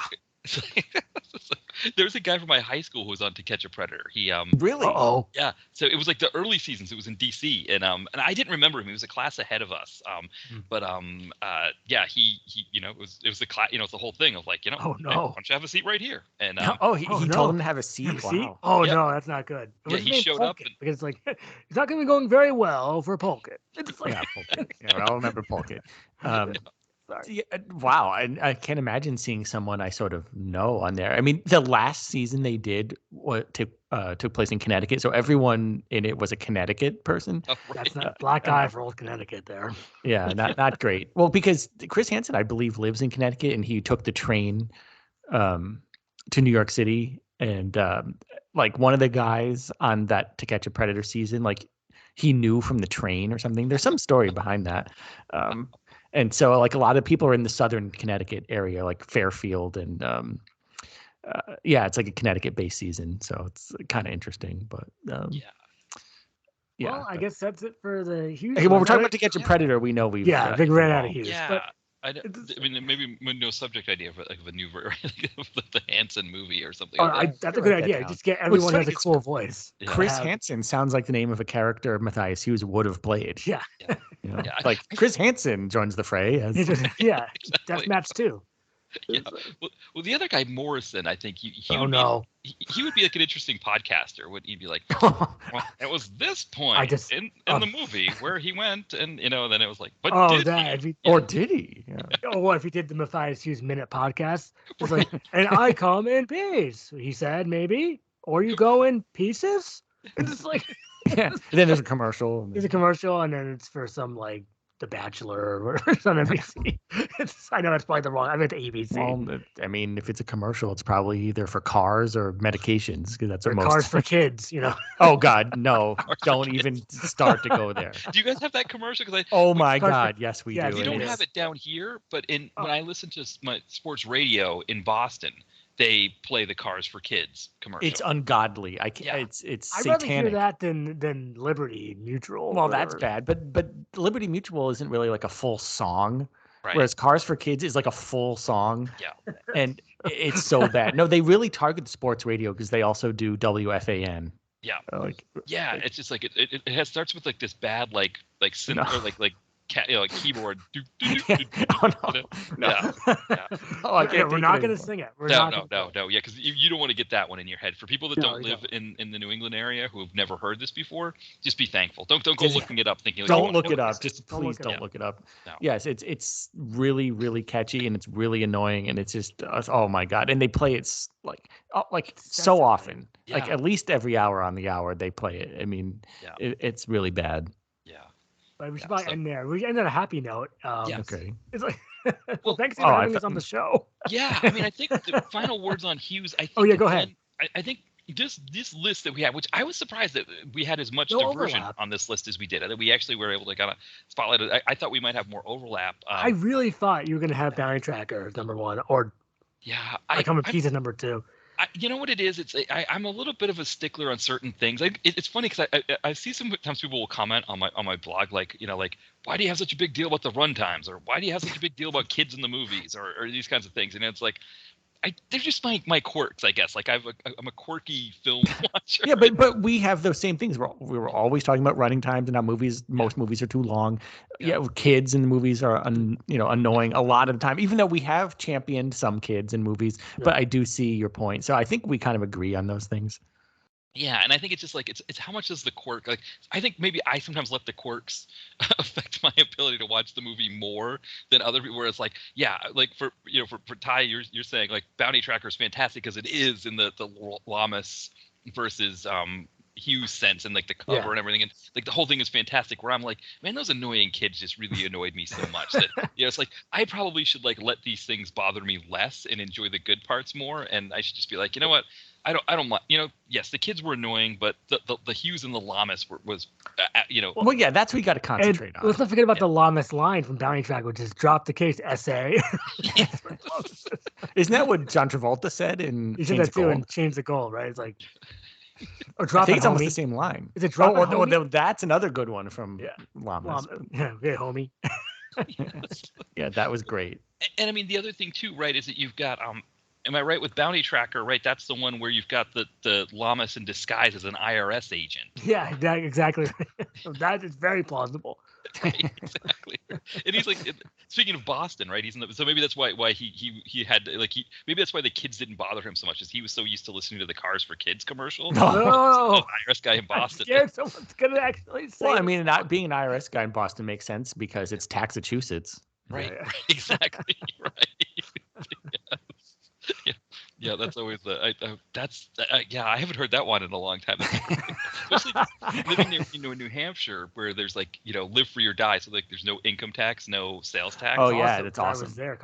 There was a guy from my high school who was on To Catch a Predator. He Really? Uh-oh. Yeah, so it was like the early seasons. It was in DC, and I didn't remember him. He was a class ahead of us. But yeah, he it was the class. It's the whole thing of like, Oh, hey, no. why don't you have a seat right here? And He no. told him to have a seat. Have a seat? Wow. Oh, Yeah. no, that's not good. Yeah, What's he his name? showed up Polkett, and- because it's like, it's not going to be going very well for Polkett. It's like, Yeah, Polkett. Yeah, I remember Polkett. sorry. Yeah, wow, I can't imagine seeing someone I sort of know on there. I mean, the last season they did what took place in Connecticut, so everyone in it was a Connecticut person. oh, right. That's not black eye for old Connecticut there. Yeah, not great. Well, because Chris Hansen, I believe, lives in Connecticut, and he took the train to New York City, and like one of the guys on that To Catch a Predator season, like he knew from the train or something. There's some story behind that. And so like a lot of people are in the southern Connecticut area, like Fairfield, and yeah, it's like a Connecticut-based season, so it's kind of interesting. But yeah. Well, I guess that's it for the Hughes. Okay, well, we're one. talking about To Catch a Predator. We know we've Yeah, big ran out of evolved. Hughes. Yeah, But I mean, maybe no subject idea of a new of the Hanson movie or something. oh, like that. that's a Write good that idea. down. Just get Which everyone is has a funny, cool voice. Yeah. Chris Have- Hansen sounds like the name of a character Matthias Hues would have played. Yeah. Yeah. You know? Yeah, Like Chris Hansen joins the fray as Yeah, Exactly. deathmatch too. Yeah. Well, the other guy, Morrison, I think he Oh would no. he would be like an interesting podcaster. Wouldn't he be like, well, it was this point in the movie where he went, and then it was like, but Oh, did that. he? If he, or did he? Yeah. oh, what if he did the Matthias Hughes Minute podcast? It's like, and I come in peace. He said, maybe, or you go in pieces. It's just like Yeah. And then there's a commercial. and there's a commercial, and then it's for some like The Bachelor or whatever. It's on NBC. I know that's probably the wrong. I meant the ABC. Well, I mean, if it's a commercial, it's probably either for cars or medications, because that's Or what most. cars for kids, Oh God, no! Cars for Don't kids. even start to go there. Do you guys have that commercial? Because Oh my Cars for- God, yes we Yeah, do. we it don't is. have it down here, but when Oh. I listen to my sports radio in Boston, they play the Cars for Kids commercial. It's ungodly. I can't. Yeah. It's I'd rather satanic. hear that than Liberty Mutual. Well, or that's whatever. bad. But Liberty Mutual isn't really like a full song, right. whereas Cars for Kids is like a full song. Yeah. And it's so bad. No, they really target sports radio because they also do WFAN. Yeah. Like, Yeah, it's just like it starts with like this bad like synth No. or like like keyboard. oh no, no. Yeah. Yeah. Oh, I Yeah, can't we're take not it going to anymore. sing it. We're No, not no. Yeah, because you don't want to get that one in your head. For people that No, don't you live don't. in the New England area who have never heard this before, just be thankful. Don't go Just- looking it up thinking. Like, Don't you wanna look know it what up. this is. Just Don't please look it don't up. look it up. No. Yes, it's really really catchy and it's really annoying and it's just oh my God. And they play it like so Incessantly. often. Like Yeah. at least every hour on the hour they play it. I mean, Yeah. it's really bad. Yeah. But we should Yeah, probably so- end there. We end on a happy note. Yes. Okay. It's like, Well, well, thanks for oh, I having us thought- on the show. Yeah, I mean, I think the final words on Hughes. I think Oh, yeah, go again, ahead. I think this list that we have, which I was surprised that we had as much No diversion overlap. on this list as we did. That we actually were able to kind of spotlight it. I thought we might have more overlap. I really thought you were going to have Bounty Tracker as number one, or yeah, I come in pieces number two. you know what it is? I'm a little bit of a stickler on certain things. It's funny because I see sometimes people will comment on my blog like why do you have such a big deal about the run times, or why do you have such a big deal about kids in the movies, or these kinds of things, and it's like they're just my quirks, I guess. Like I'm a quirky film watcher. Yeah, but we have those same things. We were always talking about running times and how most movies are too long. Yeah. Kids in the movies are annoying a lot of the time. Even though we have championed some kids in movies, but I do see your point. So I think we kind of agree on those things. Yeah, and I think it's just like it's how much does the quirk like I think maybe I sometimes let the quirks affect my ability to watch the movie more than other people, where it's like, yeah, like for Ty, you're saying like Bounty Tracker is fantastic because it is in the Lamas versus Hues sense and like the cover and everything, and like the whole thing is fantastic. Where I'm like, man, those annoying kids just really annoyed me so much that it's like I probably should like let these things bother me less and enjoy the good parts more, and I should just be like, you know what, I don't mind. Yes, the kids were annoying, but the Hues and the Lammas was. Well, yeah, that's what you got to concentrate on. Let's not forget about the Lammas line from Bounty Track, which is "Drop the case, essay." Isn't that what John Travolta said in He said Chains that too of in Gold? Chains of Gold, right? It's like, or I drop think it, it's almost homie. the same line. Is it drop it, homie? no, that's another good one from Llamas. Yeah, homie. Yeah, that was great. And I mean, the other thing too, right, is that you've got am I right with Bounty Tracker, right? That's the one where you've got the Lammas in disguise as an IRS agent. Yeah, exactly. That is very plausible. Right, exactly. And he's like, speaking of Boston, right? So maybe that's why he had maybe that's why the kids didn't bother him so much, is he was so used to listening to the Cars for Kids commercial. No, IRS guy in Boston. I'm scared someone's gonna actually say. Well, I mean, being an IRS guy in Boston makes sense because it's Taxachusetts. Right. Exactly. Right. Yeah, that's always I haven't heard that one in a long time. Especially living there, in New Hampshire, where there's live free or die. So there's no income tax, no sales tax. Oh yeah, that's awesome. I was there a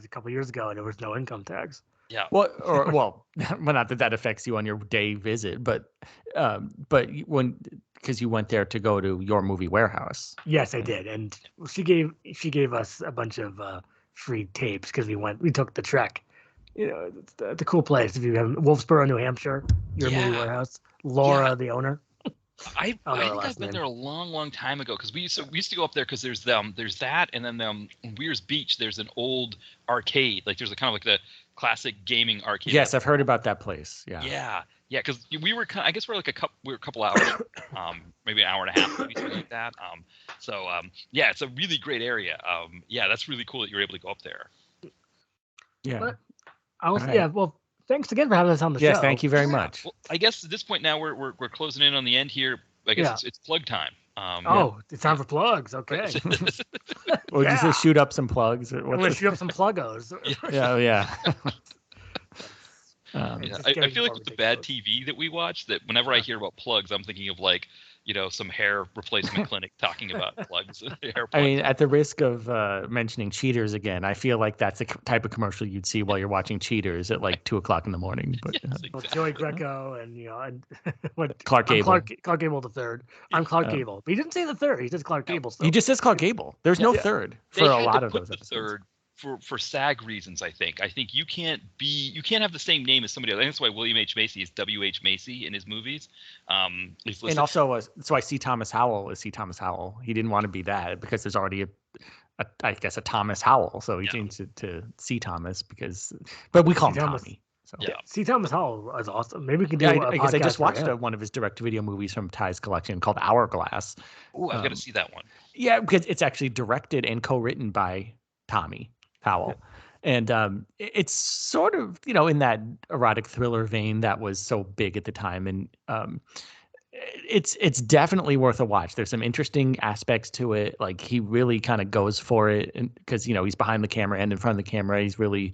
couple years ago, and there was no income tax. Yeah. Well, not that affects you on your day visit, but because you went there to go to your movie warehouse. Yes, I did, and she gave us a bunch of free tapes because we took the trek. It's a cool place. If you have Wolfsboro, New Hampshire, your movie warehouse. Laura, the owner. I think I've been there a long, long time ago, because we used to go up there because there's that, and then in Weir's Beach there's an old arcade. Like there's a kind of like the classic gaming arcade. Yes, I've heard about that place. Yeah. Yeah, because we were I guess we're a couple hours, maybe an hour and a half, maybe something like that. Yeah, it's a really great area. Yeah, that's really cool that you're able to go up there. Yeah. But well, thanks again for having us on the show. Yes, thank you very much. Well, I guess at this point now we're closing in on the end here. I guess it's plug time. It's time for plugs. Okay. Or just to shoot up some plugs. I'm going to shoot up some pluggos. Yeah. I feel like with the bad TV that we watch, that whenever I hear about plugs, I'm thinking of some hair replacement clinic talking about plugs. I mean, at the risk of mentioning Cheaters again, I feel like that's the type of commercial you'd see while you're watching Cheaters at 2:00 in the morning. But yes, exactly. Joey Greco and Clark Gable. Clark Gable the third. I'm Clark Gable. But he didn't say the third. He says Clark Gable. Still. He just says Clark Gable. There's no third for a lot of those episodes. Third for SAG reasons, I think you can't have the same name as somebody else. I think that's why William H. Macy is W.H. Macy in his movies. And also, so I see Thomas Howell as C. Thomas Howell. He didn't want to be that because there's already a Thomas Howell, so he changed it to C. Thomas but we call him Tommy. So. Yeah, C. Thomas Howell is awesome. Maybe we can do because I just watched one of his direct-to-video movies from Ty's collection called Hourglass. Oh, I've got to see that one. Yeah, because it's actually directed and co-written by Tommy Howell. And it's sort of, in that erotic thriller vein that was so big at the time. And it's definitely worth a watch. There's some interesting aspects to it. Like he really kind of goes for it, and because he's behind the camera and in front of the camera, he's really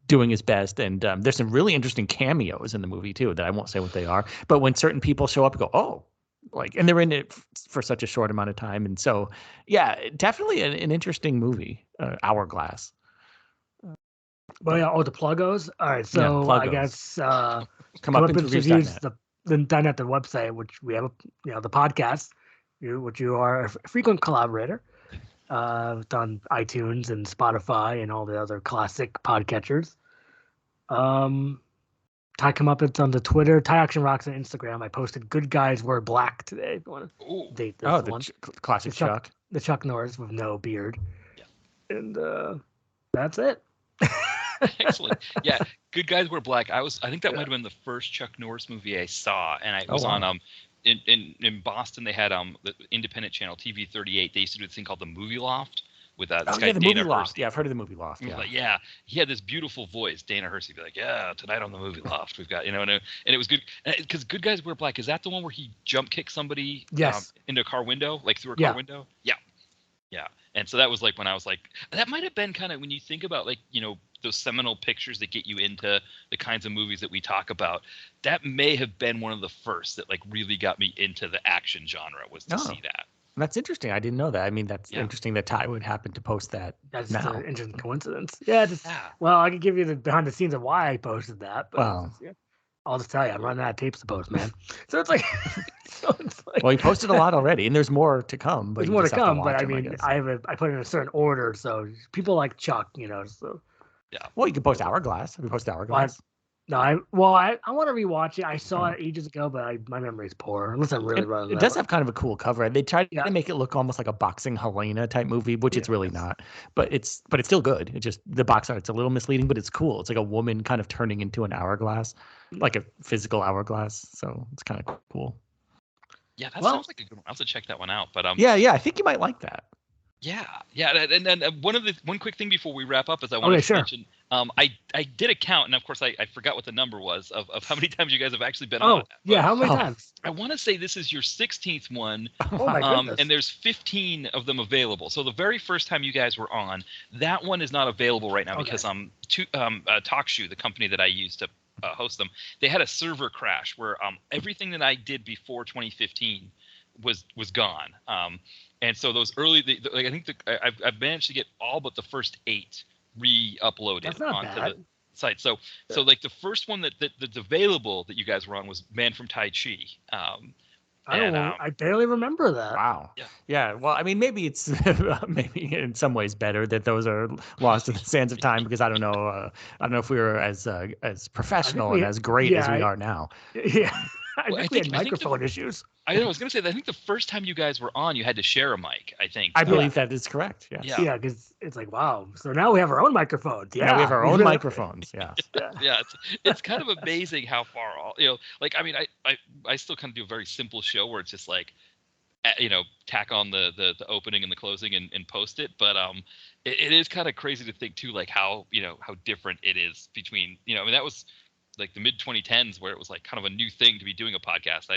doing his best. And there's some really interesting cameos in the movie too that I won't say what they are. But when certain people show up, you go, oh. And they're in it for such a short amount of time. And so, yeah, definitely an interesting movie, Hourglass. Well, yeah, the pluggos. All right, so Pluggos. I guess Comeuppance Reviews, the .net, the website, which we have, the podcast, which you are a frequent collaborator. It's on iTunes and Spotify and all the other classic podcatchers. Ty Comeuppance on the Twitter. Ty Action Rocks on Instagram. I posted "Good Guys Wear Black" today. If you want to date this one. Classic Chuck. The Chuck Norris with no beard. Yeah. And that's it. Excellent. Yeah, Good Guys Wear Black. I think that might have been the first Chuck Norris movie I saw, and I was on in Boston. They had the independent channel TV38. They used to do this thing called the Movie Loft. With this guy, the Dana Movie Loft. Hersey. Yeah, I've heard of the Movie Loft. Yeah. He had this beautiful voice. Dana Hersey be like, yeah, tonight on the Movie Loft, we've got, and it was good. Because Good Guys Wear Black, is that the one where he jump kicked somebody into a car window, through a car window? Yeah. Yeah. And so that was when I was that might have been kind of, when you think about those seminal pictures that get you into the kinds of movies that we talk about, that may have been one of the first that like really got me into the action genre, was to see that. That's interesting. I didn't know that. I mean, that's interesting that Ty would happen to post that. That's now. an interesting coincidence. Yeah, well, I could give you the behind the scenes of why I posted that, but I'll just tell you, I'm running out of tapes to post, man. So it's like, well, you posted a lot already, and there's more to come. But there's more to come, but I mean, I put it in a certain order, so people like Chuck, so. Yeah. Well, you can post Hourglass. Have you posted Hourglass? I want to rewatch it. I saw it ages ago, but my memory's poor. Unless I'm really running. It does have kind of a cool cover. They tried to make it look almost like a boxing Helena type movie, which it's really not. But it's still good. It just the box art's a little misleading, but it's cool. It's like a woman kind of turning into an hourglass, like a physical hourglass. So it's kind of cool. Yeah, that sounds like a good one. I'll have to check that one out. But yeah, I think you might like that. Yeah, and then one quick thing before we wrap up is I want to mention. I did a count, and of course I forgot what the number was of how many times you guys have actually been on. Yeah, how many times? I want to say this is your 16th one. Oh my goodness. And there's 15 of them available. So the very first time you guys were on, that one is not available right now because TalkShoe, the company that I use to host them, they had a server crash where everything that I did before 2015 was gone. And so those early, I think I've managed to get all but the first 8 re-uploaded onto the site. So like the first one that's available that you guys were on was Man from Tai Chi. I barely remember that. Wow. Yeah. Well, I mean, maybe it's maybe in some ways better that those are lost in the sands of time because I don't know if we were as professional and as great as we are now. Yeah. I think we had microphone issues. I know. I was going to say that I think the first time you guys were on, you had to share a mic. I think. I believe that is correct. Yes. Yeah, because it's like wow. So now we have our own microphones. Yeah, now we have our own microphones. Yeah. Yeah. It's kind of amazing how far all like I mean I still kind of do a very simple show where it's just like tack on the opening and the closing and post it, but it is kind of crazy to think too like how how different it is between I mean that was like the mid 2010s where it was like kind of a new thing to be doing a podcast.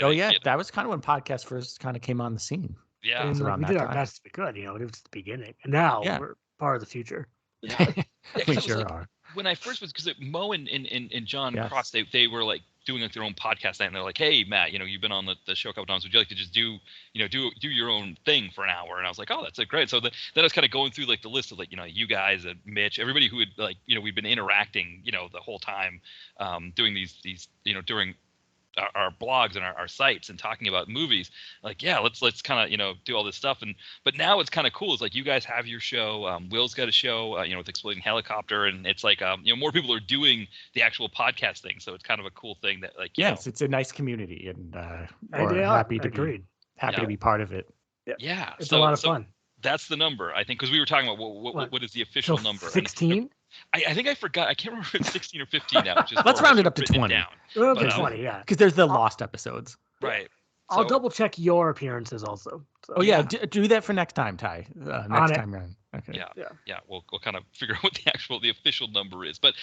That was kind of when podcasts first kind of came on the scene. Yeah, and we did our best we could. It was the beginning, and now we're part of the future. Yeah, we sure are. When I first was, because Mo and John Cross, they were like doing like their own podcast, and they're like, "Hey, Matt, you've been on the show a couple times. Would you like to just do your own thing for an hour?" And I was like, "Oh, that's great." So then I was kind of going through like the list of like you guys and Mitch, everybody who had like we've been interacting the whole time, doing these during our blogs and our sites and talking about movies. Like, yeah, let's kind of do all this stuff. But now it's kind of cool. It's like you guys have your show. Will's got a show, with Exploding Helicopter, and it's like more people are doing the actual podcast thing. So it's kind of a cool thing that like it's a nice community, and we're happy to be part of it. Yeah, it's a lot of fun. That's the number, I think, because we were talking about what is the official number. 16? I think I forgot. I can't remember if it's 16 or 15 now. Let's round it up to 20. Well, 20, yeah. Because there's the lost episodes. Right. I'll double check your appearances also. So. Oh, yeah. Do that for next time, Ty. Next time around. Okay. Yeah. We'll kind of figure out what the official number is. But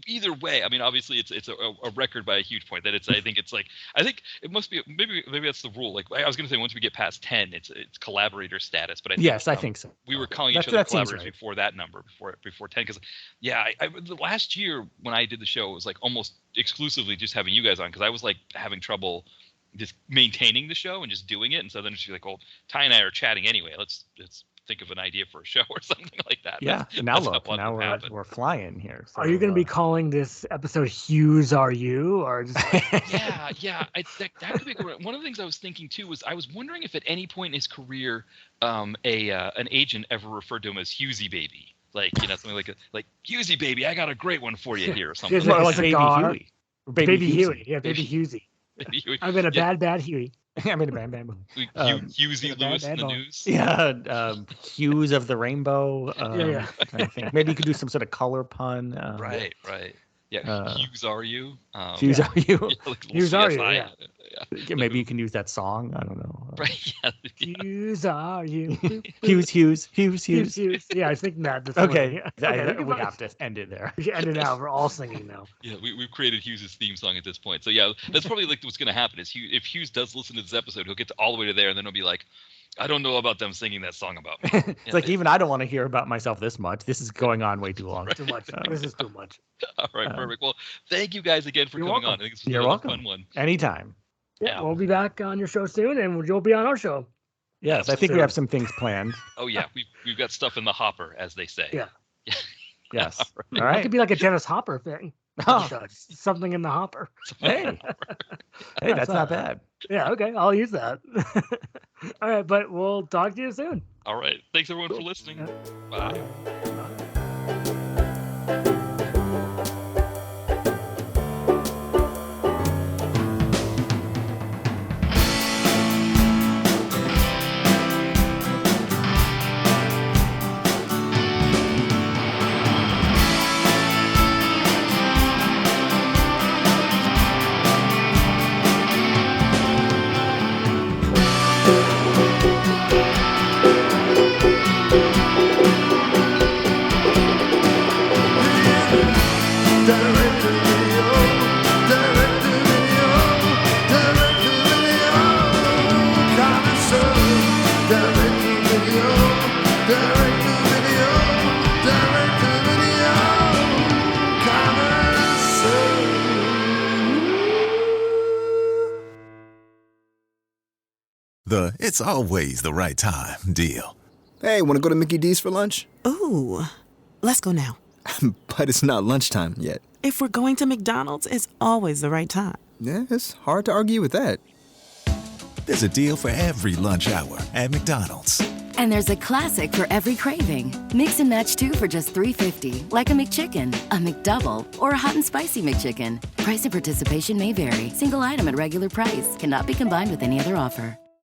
either way, I mean, obviously it's a record by a huge point. That I think it must be maybe that's the rule. Like I was going to say, once we get past 10, it's collaborator status. But I think so. We were calling each other collaborators before that number, before 10. Because the last year when I did the show, it was like almost exclusively just having you guys on because I was like having trouble just maintaining the show and just doing it. And so then she's like, well, Ty and I are chatting anyway. Let's think of an idea for a show or something like that. Yeah. Now we're flying here. So, are you going to be calling this episode Hues Are You? Or just... Yeah. That could be good. One of the things I was thinking too was I was wondering if at any point in his career, an agent ever referred to him as Huesy Baby. Like, something like Huesy Baby, I got a great one for you here or something. Like Baby Huey. Baby Huey. Yeah, Baby Huesy. I've been a bad Huey. I'm in a bad movie. Hughesy Lewis in the news. Yeah, Hues of the Rainbow. I think maybe you could do some sort of color pun. Right. Yeah, Hues Are You? Hues Are You? Like Hues Are You? Maybe you can use that song. I don't know. Right. Yeah. Hughes, are you? Hughes. Yeah, I think that. Okay. Okay, We have to end it there. We should end it now. We're all singing now. Yeah, we've created Hughes' theme song at this point. So yeah, that's probably like what's going to happen is if Hughes does listen to this episode, he'll get to all the way to there, and then he'll be like, I don't know about them singing that song about me. It's like, even I don't want to hear about myself this much. This is going on way too long. Too much. This is too much. All right, perfect. Well, thank you guys again for coming welcome. on. I think this was You're a welcome. fun one. Anytime. Yeah, we'll be back on your show soon, and you'll be on our show. Yes, I think we have some things planned. Oh yeah, we've got stuff in the hopper, as they say. Yeah. Yes. All That right. could be like a Dennis Hopper thing. Oh, Something in the hopper. hey, that's not bad. Yeah, okay, I'll use that. All right, but we'll talk to you soon. All right. Thanks everyone for listening. Bye. It's always the right time deal. Hey, want to go to Mickey D's for lunch? Ooh, let's go now. But it's not lunchtime yet. If we're going to McDonald's, it's always the right time. Yeah, it's hard to argue with that. There's a deal for every lunch hour at McDonald's. And there's a classic for every craving. Mix and match 2 for just $3.50, like a McChicken, a McDouble, or a hot and spicy McChicken. Price and participation may vary. Single item at regular price. Cannot be combined with any other offer.